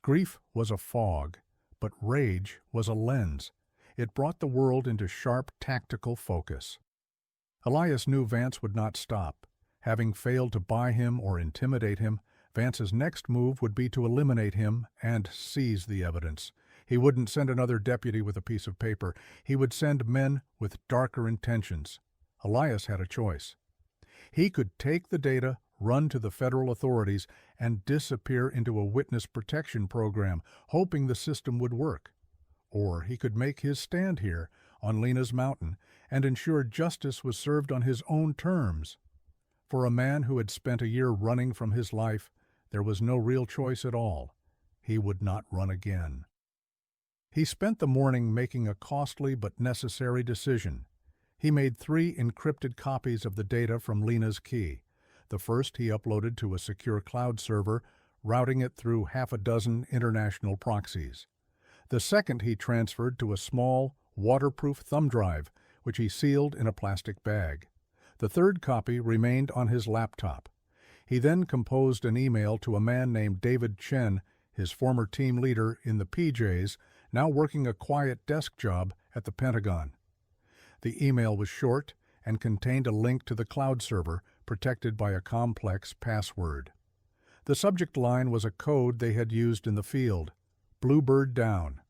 A: Grief was a fog, but rage was a lens. It brought the world into sharp, tactical focus. Elias knew Vance would not stop. Having failed to buy him or intimidate him, Vance's next move would be to eliminate him and seize the evidence. He wouldn't send another deputy with a piece of paper. He would send men with darker intentions. Elias had a choice. He could take the data, run to the federal authorities, and disappear into a witness protection program, hoping the system would work. Or he could make his stand here, on Lena's mountain, and ensure justice was served on his own terms. For a man who had spent a year running from his life, there was no real choice at all. He would not run again. He spent the morning making a costly but necessary decision. He made 3 encrypted copies of the data from Lena's key. The first he uploaded to a secure cloud server, routing it through half a dozen international proxies. The second he transferred to a small, waterproof thumb drive, which he sealed in a plastic bag. The third copy remained on his laptop. He then composed an email to a man named David Chen, his former team leader in the PJs, now working a quiet desk job at the Pentagon. The email was short and contained a link to the cloud server, protected by a complex password. The subject line was a code they had used in the field. Bluebird down.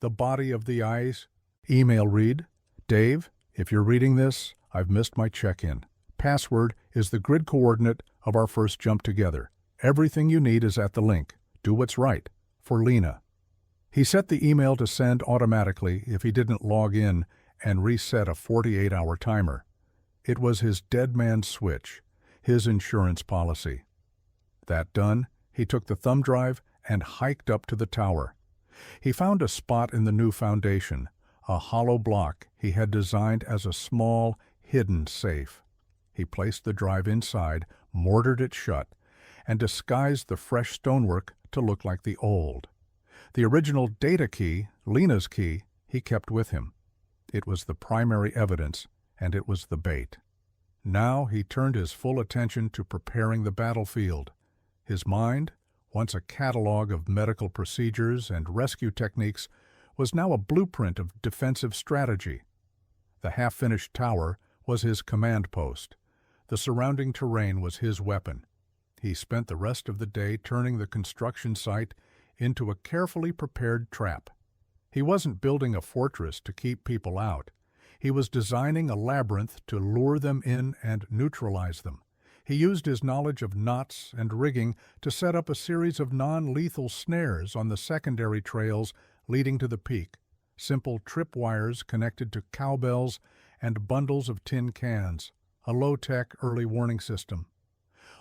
A: The body of the ice. Email read, Dave, if you're reading this, I've missed my check-in. Password is the grid coordinate of our first jump together. Everything you need is at the link. Do what's right. For Lena. He set the email to send automatically if he didn't log in and reset a 48-hour timer. It was his dead man switch, his insurance policy. That done, he took the thumb drive and hiked up to the tower. He found a spot in the new foundation, a hollow block he had designed as a small, hidden safe. He placed the drive inside, mortared it shut, and disguised the fresh stonework to look like the old. The original data key, Lena's key, he kept with him. It was the primary evidence, and it was the bait. Now he turned his full attention to preparing the battlefield. His mind, once a catalog of medical procedures and rescue techniques, was now a blueprint of defensive strategy. The half-finished tower was his command post. The surrounding terrain was his weapon. He spent the rest of the day turning the construction site into a carefully prepared trap. He wasn't building a fortress to keep people out. He was designing a labyrinth to lure them in and neutralize them. He used his knowledge of knots and rigging to set up a series of non-lethal snares on the secondary trails leading to the peak, simple tripwires connected to cowbells and bundles of tin cans, a low-tech early warning system.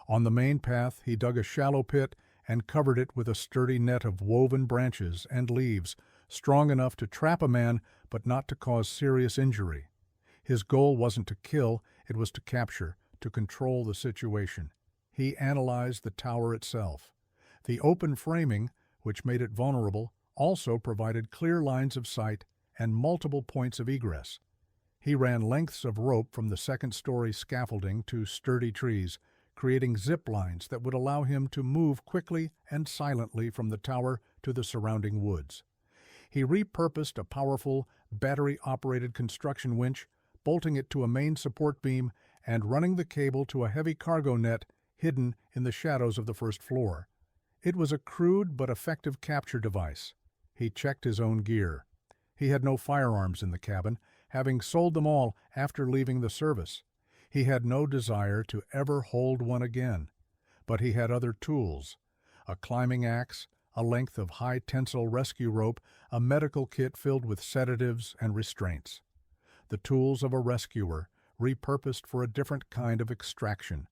A: On the main path, he dug a shallow pit and covered it with a sturdy net of woven branches and leaves, strong enough to trap a man but not to cause serious injury. His goal wasn't to kill, it was to capture, to control the situation. He analyzed the tower itself. The open framing, which made it vulnerable, also provided clear lines of sight and multiple points of egress. He ran lengths of rope from the second-story scaffolding to sturdy trees, creating zip lines that would allow him to move quickly and silently from the tower to the surrounding woods. He repurposed a powerful, battery-operated construction winch, bolting it to a main support beam and running the cable to a heavy cargo net hidden in the shadows of the first floor. It was a crude but effective capture device. He checked his own gear. He had no firearms in the cabin, having sold them all after leaving the service. He had no desire to ever hold one again. But he had other tools: a climbing axe, a length of high-tensile rescue rope, a medical kit filled with sedatives and restraints. The tools of a rescuer, repurposed for a different kind of extraction.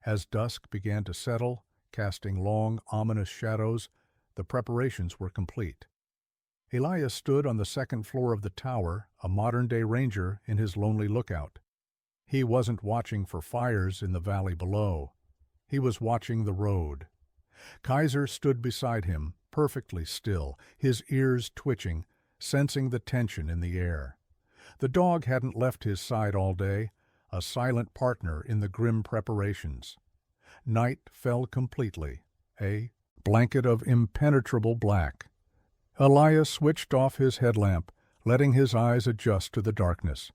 A: As dusk began to settle, casting long, ominous shadows, the preparations were complete. Elias stood on the second floor of the tower, a modern-day ranger in his lonely lookout. He wasn't watching for fires in the valley below. He was watching the road. Kaiser stood beside him, perfectly still, his ears twitching, sensing the tension in the air. The dog hadn't left his side all day, a silent partner in the grim preparations. Night fell completely, a blanket of impenetrable black. Elias switched off his headlamp, letting his eyes adjust to the darkness.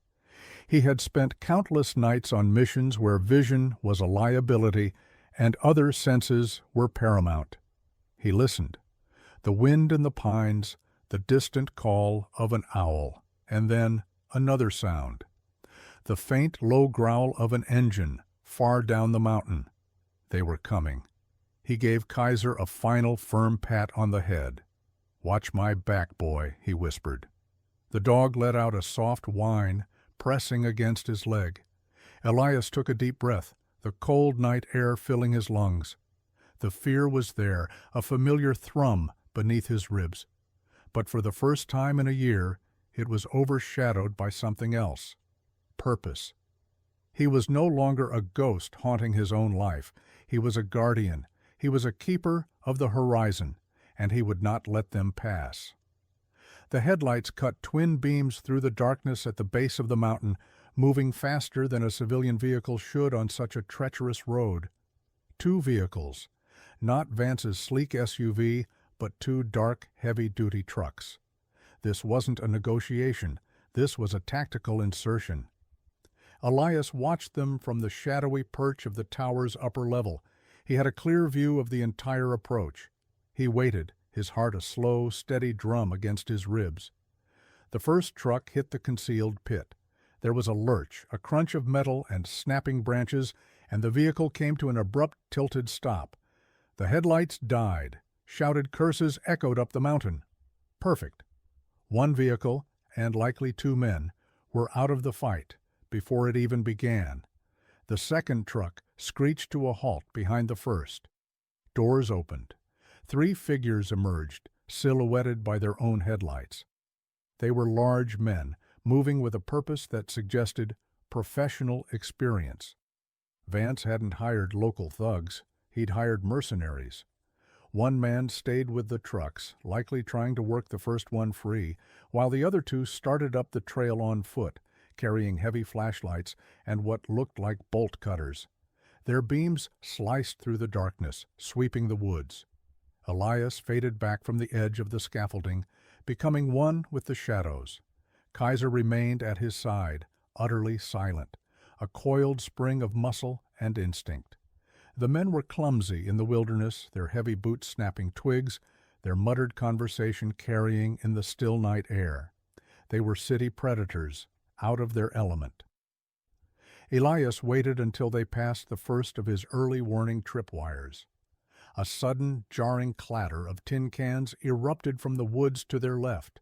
A: He had spent countless nights on missions where vision was a liability and other senses were paramount. He listened. The wind in the pines, the distant call of an owl, and then another sound. The faint, low growl of an engine far down the mountain. They were coming. He gave Kaiser a final firm pat on the head. "Watch my back, boy," he whispered. The dog let out a soft whine, pressing against his leg. Elias took a deep breath, the cold night air filling his lungs. The fear was there, a familiar thrum beneath his ribs. But for the first time in a year, it was overshadowed by something else: purpose. He was no longer a ghost haunting his own life. He was a guardian. He was a keeper of the horizon, and he would not let them pass. The headlights cut twin beams through the darkness at the base of the mountain, moving faster than a civilian vehicle should on such a treacherous road. Two vehicles, not Vance's sleek SUV, but two dark, heavy-duty trucks. This wasn't a negotiation. This was a tactical insertion. Elias watched them from the shadowy perch of the tower's upper level. He had a clear view of the entire approach. He waited, his heart a slow, steady drum against his ribs. The first truck hit the concealed pit. There was a lurch, a crunch of metal and snapping branches, and the vehicle came to an abrupt, tilted stop. The headlights died. Shouted curses echoed up the mountain. Perfect. One vehicle, and likely two men, were out of the fight before it even began. The second truck screeched to a halt behind the first. Doors opened. Three figures emerged, silhouetted by their own headlights. They were large men, moving with a purpose that suggested professional experience. Vance hadn't hired local thugs. He'd hired mercenaries. One man stayed with the trucks, likely trying to work the first one free, while the other two started up the trail on foot, carrying heavy flashlights and what looked like bolt cutters. Their beams sliced through the darkness, sweeping the woods. Elias faded back from the edge of the scaffolding, becoming one with the shadows. Kaiser remained at his side, utterly silent, a coiled spring of muscle and instinct. The men were clumsy in the wilderness, their heavy boots snapping twigs, their muttered conversation carrying in the still night air. They were city predators, out of their element. Elias waited until they passed the first of his early warning tripwires. A sudden, jarring clatter of tin cans erupted from the woods to their left.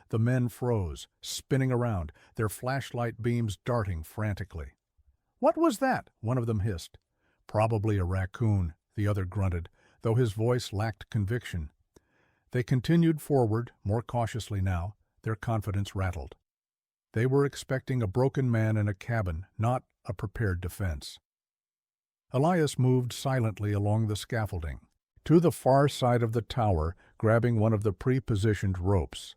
A: The men froze, spinning around, their flashlight beams darting frantically. "What was that?" one of them hissed. "Probably a raccoon," the other grunted, though his voice lacked conviction. They continued forward, more cautiously now, their confidence rattled. They were expecting a broken man in a cabin, not a prepared defense. Elias moved silently along the scaffolding. to the far side of the tower, grabbing one of the pre-positioned ropes.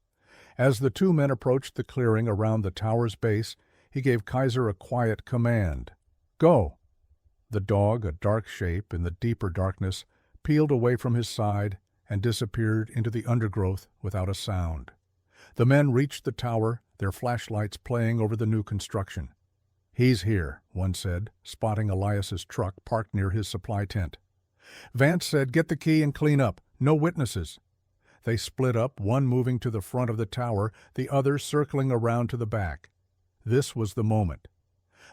A: As the two men approached the clearing around the tower's base, he gave Kaiser a quiet command. "Go!" The dog, a dark shape in the deeper darkness, peeled away from his side and disappeared into the undergrowth without a sound. The men reached the tower, their flashlights playing over the new construction. "He's here," one said, spotting Elias's truck parked near his supply tent. Vance said, "Get the key and clean up. No witnesses." They split up, one moving to the front of the tower, the other circling around to the back. This was the moment.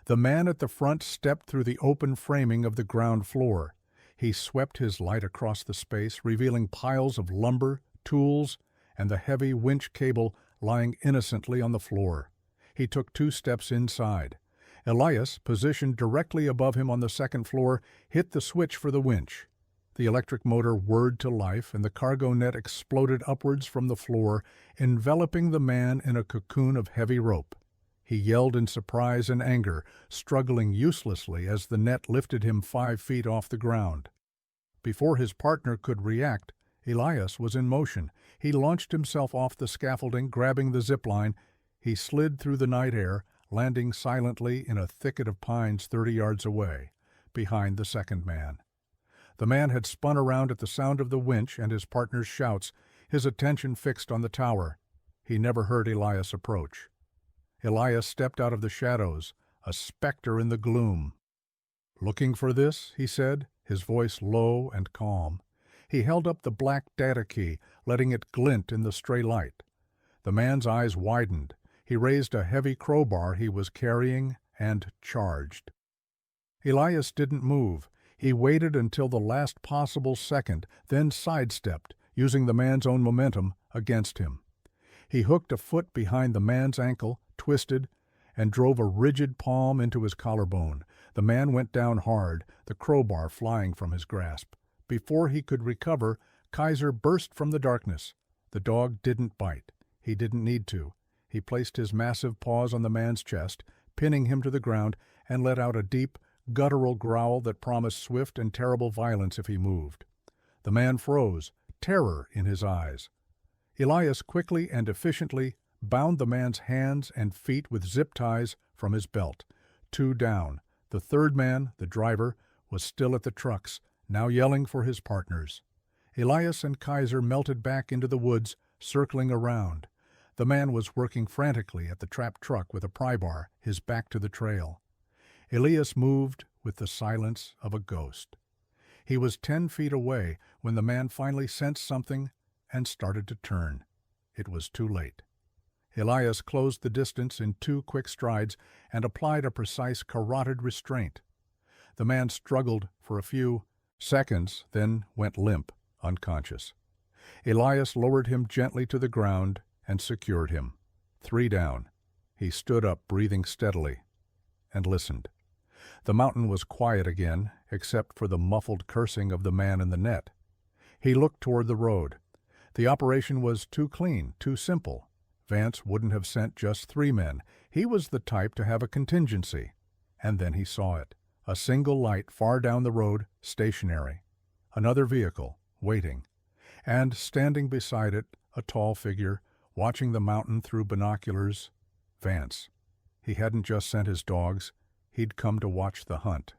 A: The man at the front stepped through the open framing of the ground floor. He swept his light across the space, revealing piles of lumber, tools, and the heavy winch cable lying innocently on the floor. He took 2 steps inside. Elias, positioned directly above him on the second floor, hit the switch for the winch. The electric motor whirred to life, and the cargo net exploded upwards from the floor, enveloping the man in a cocoon of heavy rope. He yelled in surprise and anger, struggling uselessly as the net lifted him 5 feet off the ground. Before his partner could react, Elias was in motion. He launched himself off the scaffolding, grabbing the zip line. He slid through the night air, landing silently in a thicket of pines 30 yards away, behind the second man. The man had spun around at the sound of the winch and his partner's shouts, his attention fixed on the tower. He never heard Elias approach. Elias stepped out of the shadows, a specter in the gloom. "Looking for this?" he said, his voice low and calm. He held up the black data key, letting it glint in the stray light. The man's eyes widened. He raised a heavy crowbar he was carrying and charged. Elias didn't move. He waited until the last possible second, then sidestepped, using the man's own momentum against him. He hooked a foot behind the man's ankle, twisted, and drove a rigid palm into his collarbone. The man went down hard, the crowbar flying from his grasp. Before he could recover, Kaiser burst from the darkness. The dog didn't bite. He didn't need to. He placed his massive paws on the man's chest, pinning him to the ground, and let out a deep, guttural growl that promised swift and terrible violence if he moved. The man froze, terror in his eyes. Elias quickly and efficiently bound the man's hands and feet with zip ties from his belt. 2 down. The third man, the driver, was still at the trucks, now yelling for his partners. Elias and Kaiser melted back into the woods, circling around. The man was working frantically at the trapped truck with a pry bar, his back to the trail. Elias moved with the silence of a ghost. He was 10 feet away when the man finally sensed something and started to turn. It was too late. Elias closed the distance in 2 quick strides and applied a precise carotid restraint. The man struggled for a few seconds, then went limp, unconscious. Elias lowered him gently to the ground and secured him. 3 down. He stood up, breathing steadily, and listened. The mountain was quiet again, except for the muffled cursing of the man in the net. He looked toward the road. The operation was too clean, too simple. Vance wouldn't have sent just 3 men. He was the type to have a contingency. And then he saw it. A single light far down the road, stationary. Another vehicle, waiting. And standing beside it, a tall figure, watching the mountain through binoculars. Vance. He hadn't just sent his dogs. He'd come to watch the hunt.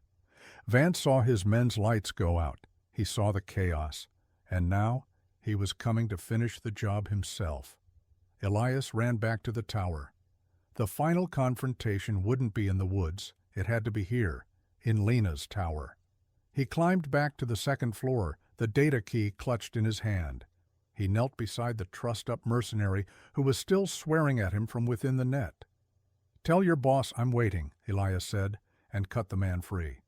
A: Vance saw his men's lights go out. He saw the chaos. And now he was coming to finish the job himself. Elias ran back to the tower. The final confrontation wouldn't be in the woods. It had to be here, in Lena's tower. He climbed back to the second floor, the data key clutched in his hand. He knelt beside the trussed-up mercenary who was still swearing at him from within the net. "Tell your boss I'm waiting," Elias said, and cut the man free.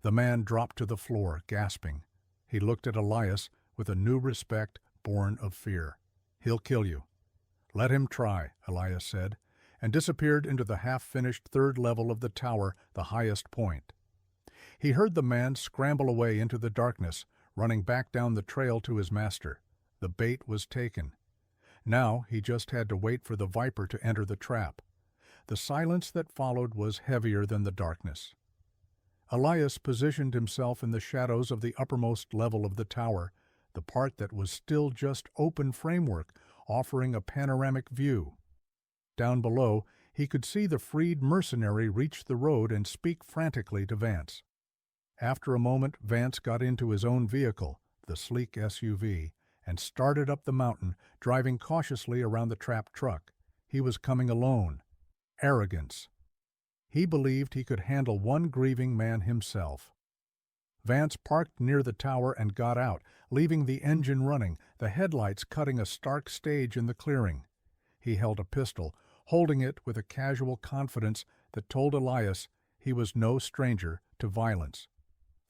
A: The man dropped to the floor, gasping. He looked at Elias with a new respect born of fear. "He'll kill you." "Let him try," Elias said, and disappeared into the half-finished 3rd level of the tower, the highest point. He heard the man scramble away into the darkness, running back down the trail to his master. The bait was taken. Now he just had to wait for the viper to enter the trap. The silence that followed was heavier than the darkness. Elias positioned himself in the shadows of the uppermost level of the tower, the part that was still just open framework, offering a panoramic view. Down below, he could see the freed mercenary reach the road and speak frantically to Vance. After a moment, Vance got into his own vehicle, the sleek SUV, and started up the mountain, driving cautiously around the trapped truck. He was coming alone. Arrogance. He believed he could handle one grieving man himself. Vance parked near the tower and got out, leaving the engine running, the headlights cutting a stark stage in the clearing. He held a pistol, holding it with a casual confidence that told Elias he was no stranger to violence.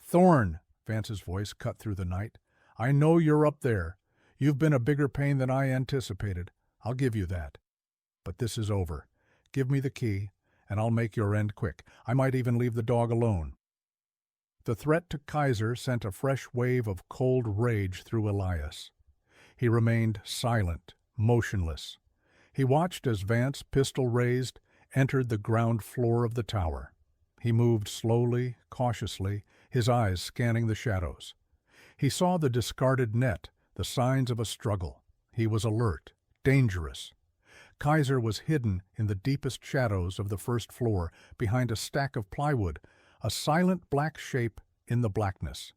A: "Thorne," Vance's voice cut through the night, "I know you're up there. You've been a bigger pain than I anticipated. I'll give you that. But this is over. Give me the key, and I'll make your end quick. I might even leave the dog alone." The threat to Kaiser sent a fresh wave of cold rage through Elias. He remained silent, motionless. He watched as Vance, pistol raised, entered the ground floor of the tower. He moved slowly, cautiously, his eyes scanning the shadows. He saw the discarded net, the signs of a struggle. He was alert, dangerous. Kaiser was hidden in the deepest shadows of the first floor, behind a stack of plywood, a silent black shape in the blackness.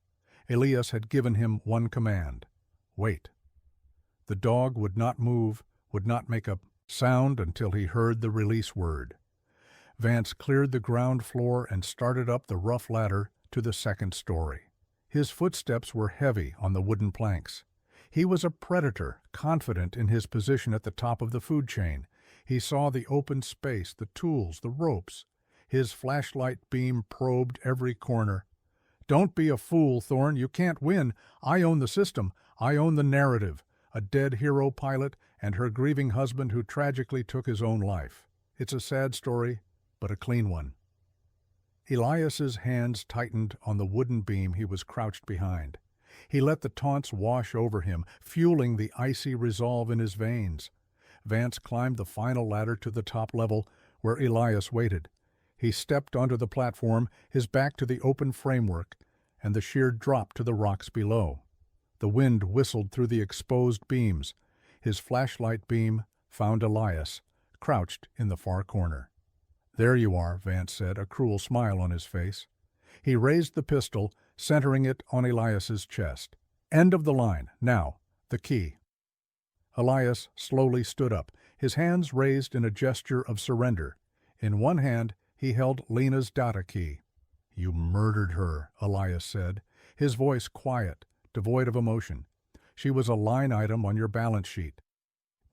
A: Elias had given him one command: wait. The dog would not move, would not make a sound until he heard the release word. Vance cleared the ground floor and started up the rough ladder to the second story. His footsteps were heavy on the wooden planks. He was a predator, confident in his position at the top of the food chain. He saw the open space, the tools, the ropes. His flashlight beam probed every corner. "Don't be a fool, Thorne. You can't win. I own the system. I own the narrative. A dead hero pilot and her grieving husband who tragically took his own life. It's a sad story, but a clean one." Elias's hands tightened on the wooden beam he was crouched behind. He let the taunts wash over him, fueling the icy resolve in his veins. Vance climbed the final ladder to the top level, where Elias waited. He stepped onto the platform, his back to the open framework, and the sheer drop to the rocks below. The wind whistled through the exposed beams. His flashlight beam found Elias, crouched in the far corner. "There you are," Vance said, a cruel smile on his face. He raised the pistol, centering it on Elias's chest. "End of the line. Now, the key." Elias slowly stood up, his hands raised in a gesture of surrender. In one hand, he held Lena's data key. "You murdered her," Elias said, his voice quiet, devoid of emotion. "She was a line item on your balance sheet."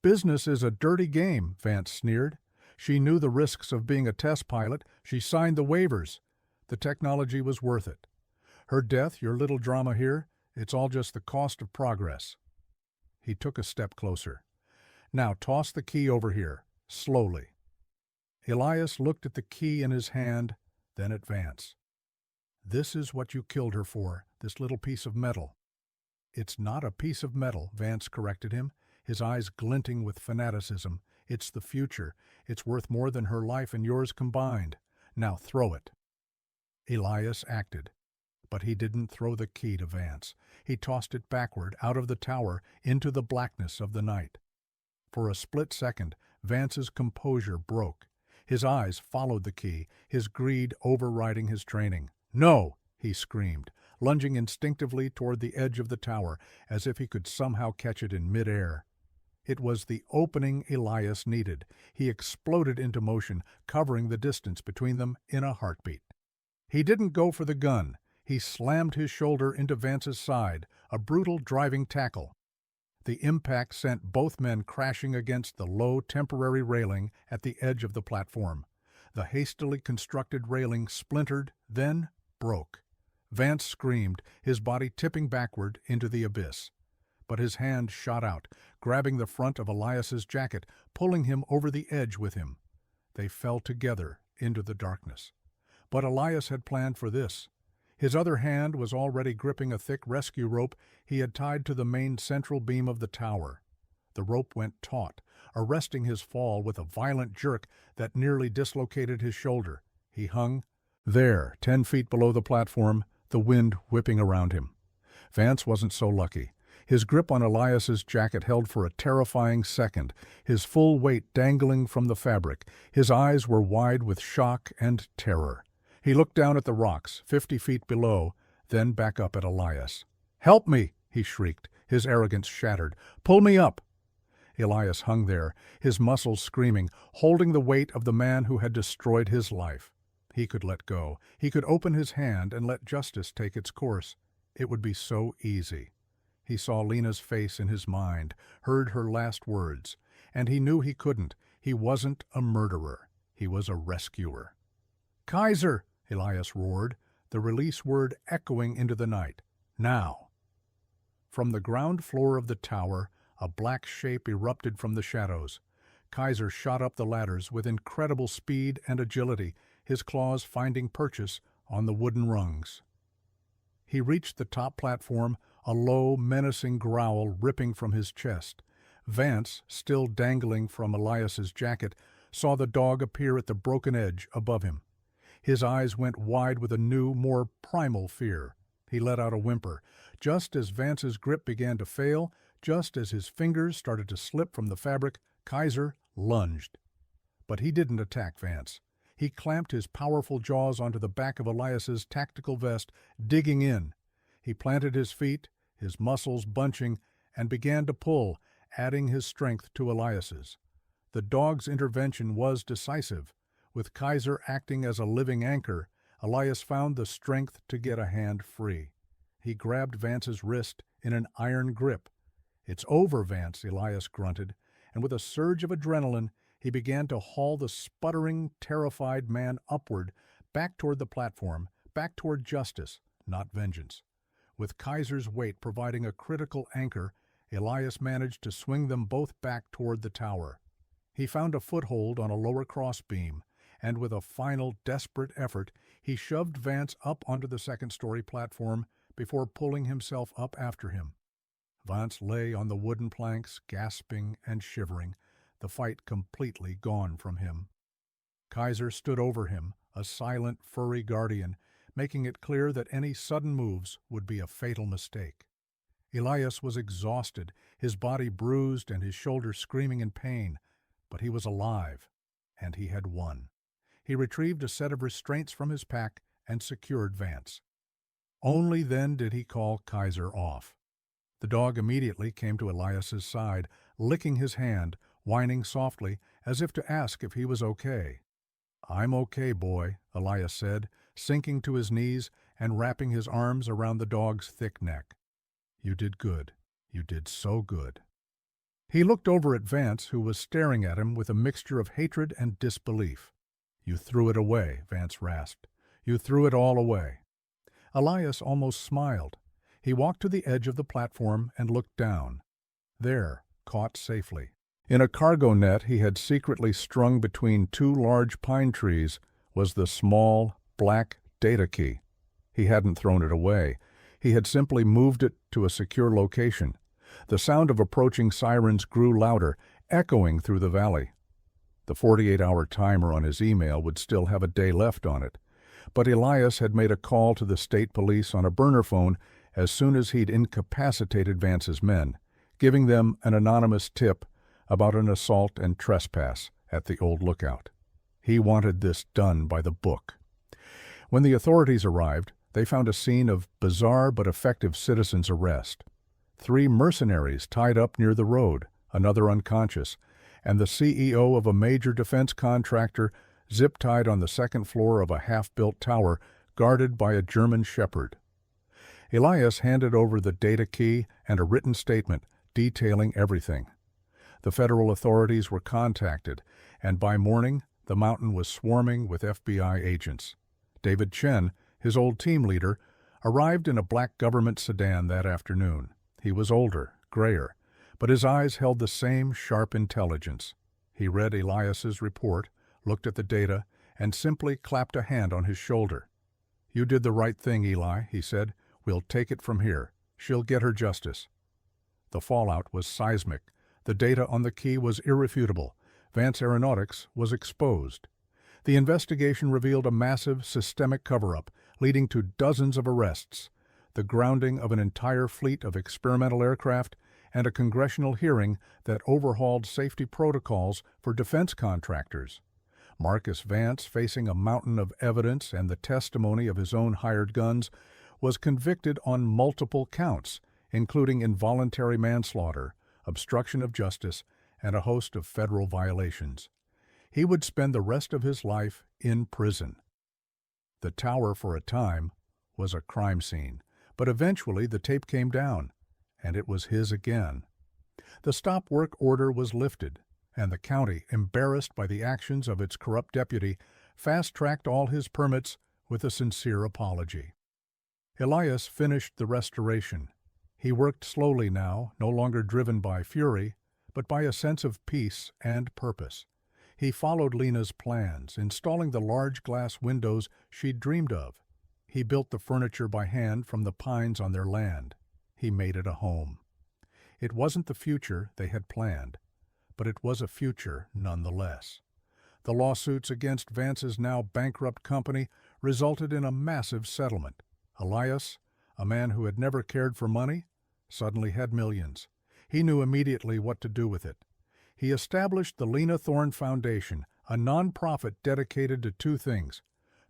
A: "Business is a dirty game," Vance sneered. "She knew the risks of being a test pilot. She signed the waivers. The technology was worth it. Her death, your little drama here, it's all just the cost of progress." He took a step closer. "Now toss the key over here, slowly." Elias looked at the key in his hand, then at Vance. "This is what you killed her for, this little piece of metal." "It's not a piece of metal," Vance corrected him, his eyes glinting with fanaticism. "It's the future. It's worth more than her life and yours combined. Now throw it." Elias acted, but he didn't throw the key to Vance. He tossed it backward, out of the tower, into the blackness of the night. For a split second, Vance's composure broke. His eyes followed the key, his greed overriding his training. "No!" he screamed, lunging instinctively toward the edge of the tower, as if he could somehow catch it in mid-air. It was the opening Elias needed. He exploded into motion, covering the distance between them in a heartbeat. He didn't go for the gun. He slammed his shoulder into Vance's side, a brutal driving tackle. The impact sent both men crashing against the low temporary railing at the edge of the platform. The hastily constructed railing splintered, then broke. Vance screamed, his body tipping backward into the abyss. But his hand shot out, grabbing the front of Elias's jacket, pulling him over the edge with him. They fell together into the darkness. But Elias had planned for this. His other hand was already gripping a thick rescue rope he had tied to the main central beam of the tower. The rope went taut, arresting his fall with a violent jerk that nearly dislocated his shoulder. He hung, There, 10 feet below the platform, the wind whipping around him. Vance wasn't so lucky. His grip on Elias's jacket held for a terrifying second, his full weight dangling from the fabric. His eyes were wide with shock and terror. He looked down at the rocks, 50 feet below, then back up at Elias. "Help me!" he shrieked, his arrogance shattered. "Pull me up!" Elias hung there, his muscles screaming, holding the weight of the man who had destroyed his life. He could let go. He could open his hand and let justice take its course. It would be so easy. He saw Lena's face in his mind, heard her last words, and he knew he couldn't. He wasn't a murderer. He was a rescuer. "Kaiser!" Elias roared, the release word echoing into the night. "Now!" From the ground floor of the tower, a black shape erupted from the shadows. Kaiser shot up the ladders with incredible speed and agility, his claws finding purchase on the wooden rungs. He reached the top platform, a low, menacing growl ripping from his chest. Vance, still dangling from Elias's jacket, saw the dog appear at the broken edge above him. His eyes went wide with a new, more primal fear. He let out a whimper. Just as Vance's grip began to fail, just as his fingers started to slip from the fabric, Kaiser lunged. But he didn't attack Vance. He clamped his powerful jaws onto the back of Elias's tactical vest, digging in. He planted his feet, his muscles bunching, and began to pull, adding his strength to Elias's. The dog's intervention was decisive. With Kaiser acting as a living anchor, Elias found the strength to get a hand free. He grabbed Vance's wrist in an iron grip. "It's over, Vance," Elias grunted, and with a surge of adrenaline, he began to haul the sputtering, terrified man upward, back toward the platform, back toward justice, not vengeance. With Kaiser's weight providing a critical anchor, Elias managed to swing them both back toward the tower. He found a foothold on a lower crossbeam, and with a final desperate effort, he shoved Vance up onto the second-story platform before pulling himself up after him. Vance lay on the wooden planks, gasping and shivering, the fight completely gone from him. Kaiser stood over him, a silent, furry guardian, making it clear that any sudden moves would be a fatal mistake. Elias was exhausted, his body bruised and his shoulders screaming in pain, but he was alive, and he had won. He retrieved a set of restraints from his pack and secured Vance. Only then did he call Kaiser off. The dog immediately came to Elias's side, licking his hand, whining softly, as if to ask if he was okay. "I'm okay, boy," Elias said, sinking to his knees and wrapping his arms around the dog's thick neck. "You did good. You did so good." He looked over at Vance, who was staring at him with a mixture of hatred and disbelief. "You threw it away," Vance rasped. "You threw it all away." Elias almost smiled. He walked to the edge of the platform and looked down. There, caught safely. In a cargo net he had secretly strung between two large pine trees was the small, black data key. He hadn't thrown it away. He had simply moved it to a secure location. The sound of approaching sirens grew louder, echoing through the valley. The 48-hour timer on his email would still have a day left on it. But Elias had made a call to the state police on a burner phone as soon as he'd incapacitated Vance's men, giving them an anonymous tip about an assault and trespass at the old lookout. He wanted this done by the book. When the authorities arrived, they found a scene of bizarre but effective citizens' arrest. 3 mercenaries tied up near the road, another unconscious, and the CEO of a major defense contractor zip-tied on the second floor of a half-built tower guarded by a German shepherd. Elias handed over the data key and a written statement detailing everything. The federal authorities were contacted, and by morning the mountain was swarming with FBI agents. David Chen, his old team leader, arrived in a black government sedan that afternoon. He was older, grayer, but his eyes held the same sharp intelligence. He read Elias's report, looked at the data, and simply clapped a hand on his shoulder. "You did the right thing, Eli," he said. "We'll take it from here. She'll get her justice." The fallout was seismic. The data on the key was irrefutable. Vance Aeronautics was exposed. The investigation revealed a massive, systemic cover-up, leading to dozens of arrests, the grounding of an entire fleet of experimental aircraft, and a congressional hearing that overhauled safety protocols for defense contractors. Marcus Vance, facing a mountain of evidence and the testimony of his own hired guns, was convicted on multiple counts, including involuntary manslaughter, obstruction of justice, and a host of federal violations. He would spend the rest of his life in prison. The tower, for a time, was a crime scene, but eventually the tape came down, and it was his again. The stop work order was lifted, and the county, embarrassed by the actions of its corrupt deputy, fast-tracked all his permits with a sincere apology. Elias finished the restoration. He worked slowly now, no longer driven by fury, but by a sense of peace and purpose. He followed Lena's plans, installing the large glass windows she'd dreamed of. He built the furniture by hand from the pines on their land. He made it a home. It wasn't the future they had planned, but it was a future nonetheless. The lawsuits against Vance's now bankrupt company resulted in a massive settlement. Elias, a man who had never cared for money, suddenly had millions. He knew immediately what to do with it. He established the Lena Thorne Foundation, a nonprofit dedicated to two things: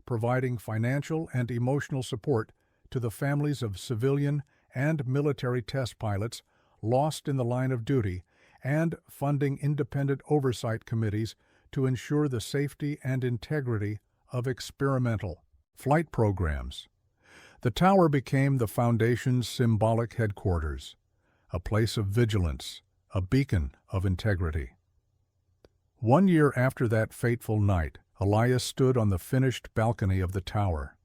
A: providing financial and emotional support to the families of civilian and military test pilots lost in the line of duty, and funding independent oversight committees to ensure the safety and integrity of experimental flight programs. The tower became the Foundation's symbolic headquarters, a place of vigilance, a beacon of integrity. 1 year after that fateful night, Elias stood on the finished balcony of the tower.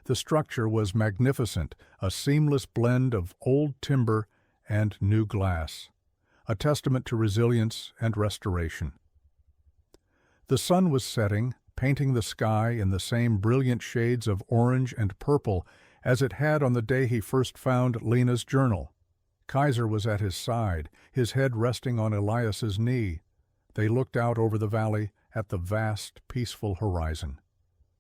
A: The structure was magnificent, a seamless blend of old timber and new glass, a testament to resilience and restoration. The sun was setting, painting the sky in the same brilliant shades of orange and purple as it had on the day he first found Lena's journal. Kaiser was at his side, his head resting on Elias's knee. They looked out over the valley at the vast, peaceful horizon.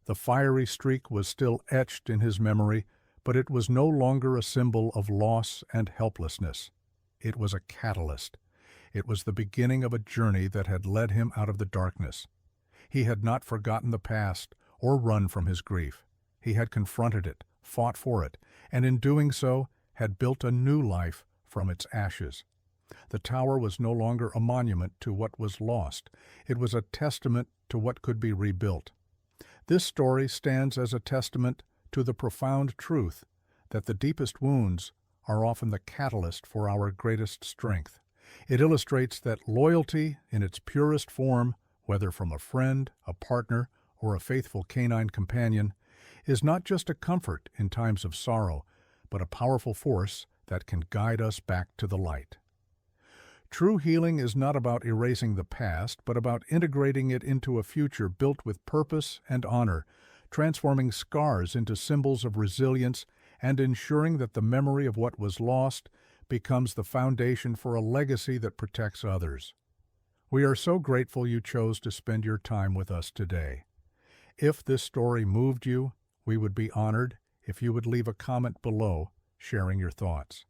A: The fiery streak was still etched in his memory, but it was no longer a symbol of loss and helplessness. It was a catalyst. It was the beginning of a journey that had led him out of the darkness. He had not forgotten the past or run from his grief. He had confronted it, fought for it, and in doing so had built a new life from its ashes. The tower was no longer a monument to what was lost. It was a testament to what could be rebuilt. This story stands as a testament to the profound truth that the deepest wounds are often the catalyst for our greatest strength. It illustrates that loyalty in its purest form, whether from a friend, a partner, or a faithful canine companion, is not just a comfort in times of sorrow, but a powerful force that can guide us back to the light. True healing is not about erasing the past, but about integrating it into a future built with purpose and honor, transforming scars into symbols of resilience and ensuring that the memory of what was lost becomes the foundation for a legacy that protects others. We are so grateful you chose to spend your time with us today. If this story moved you, we would be honored if you would leave a comment below sharing your thoughts.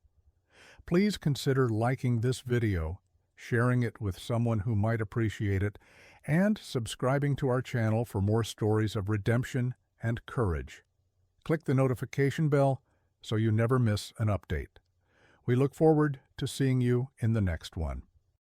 A: Please consider liking this video, sharing it with someone who might appreciate it, and subscribing to our channel for more stories of redemption and courage. Click the notification bell so you never miss an update. We look forward to seeing you in the next one.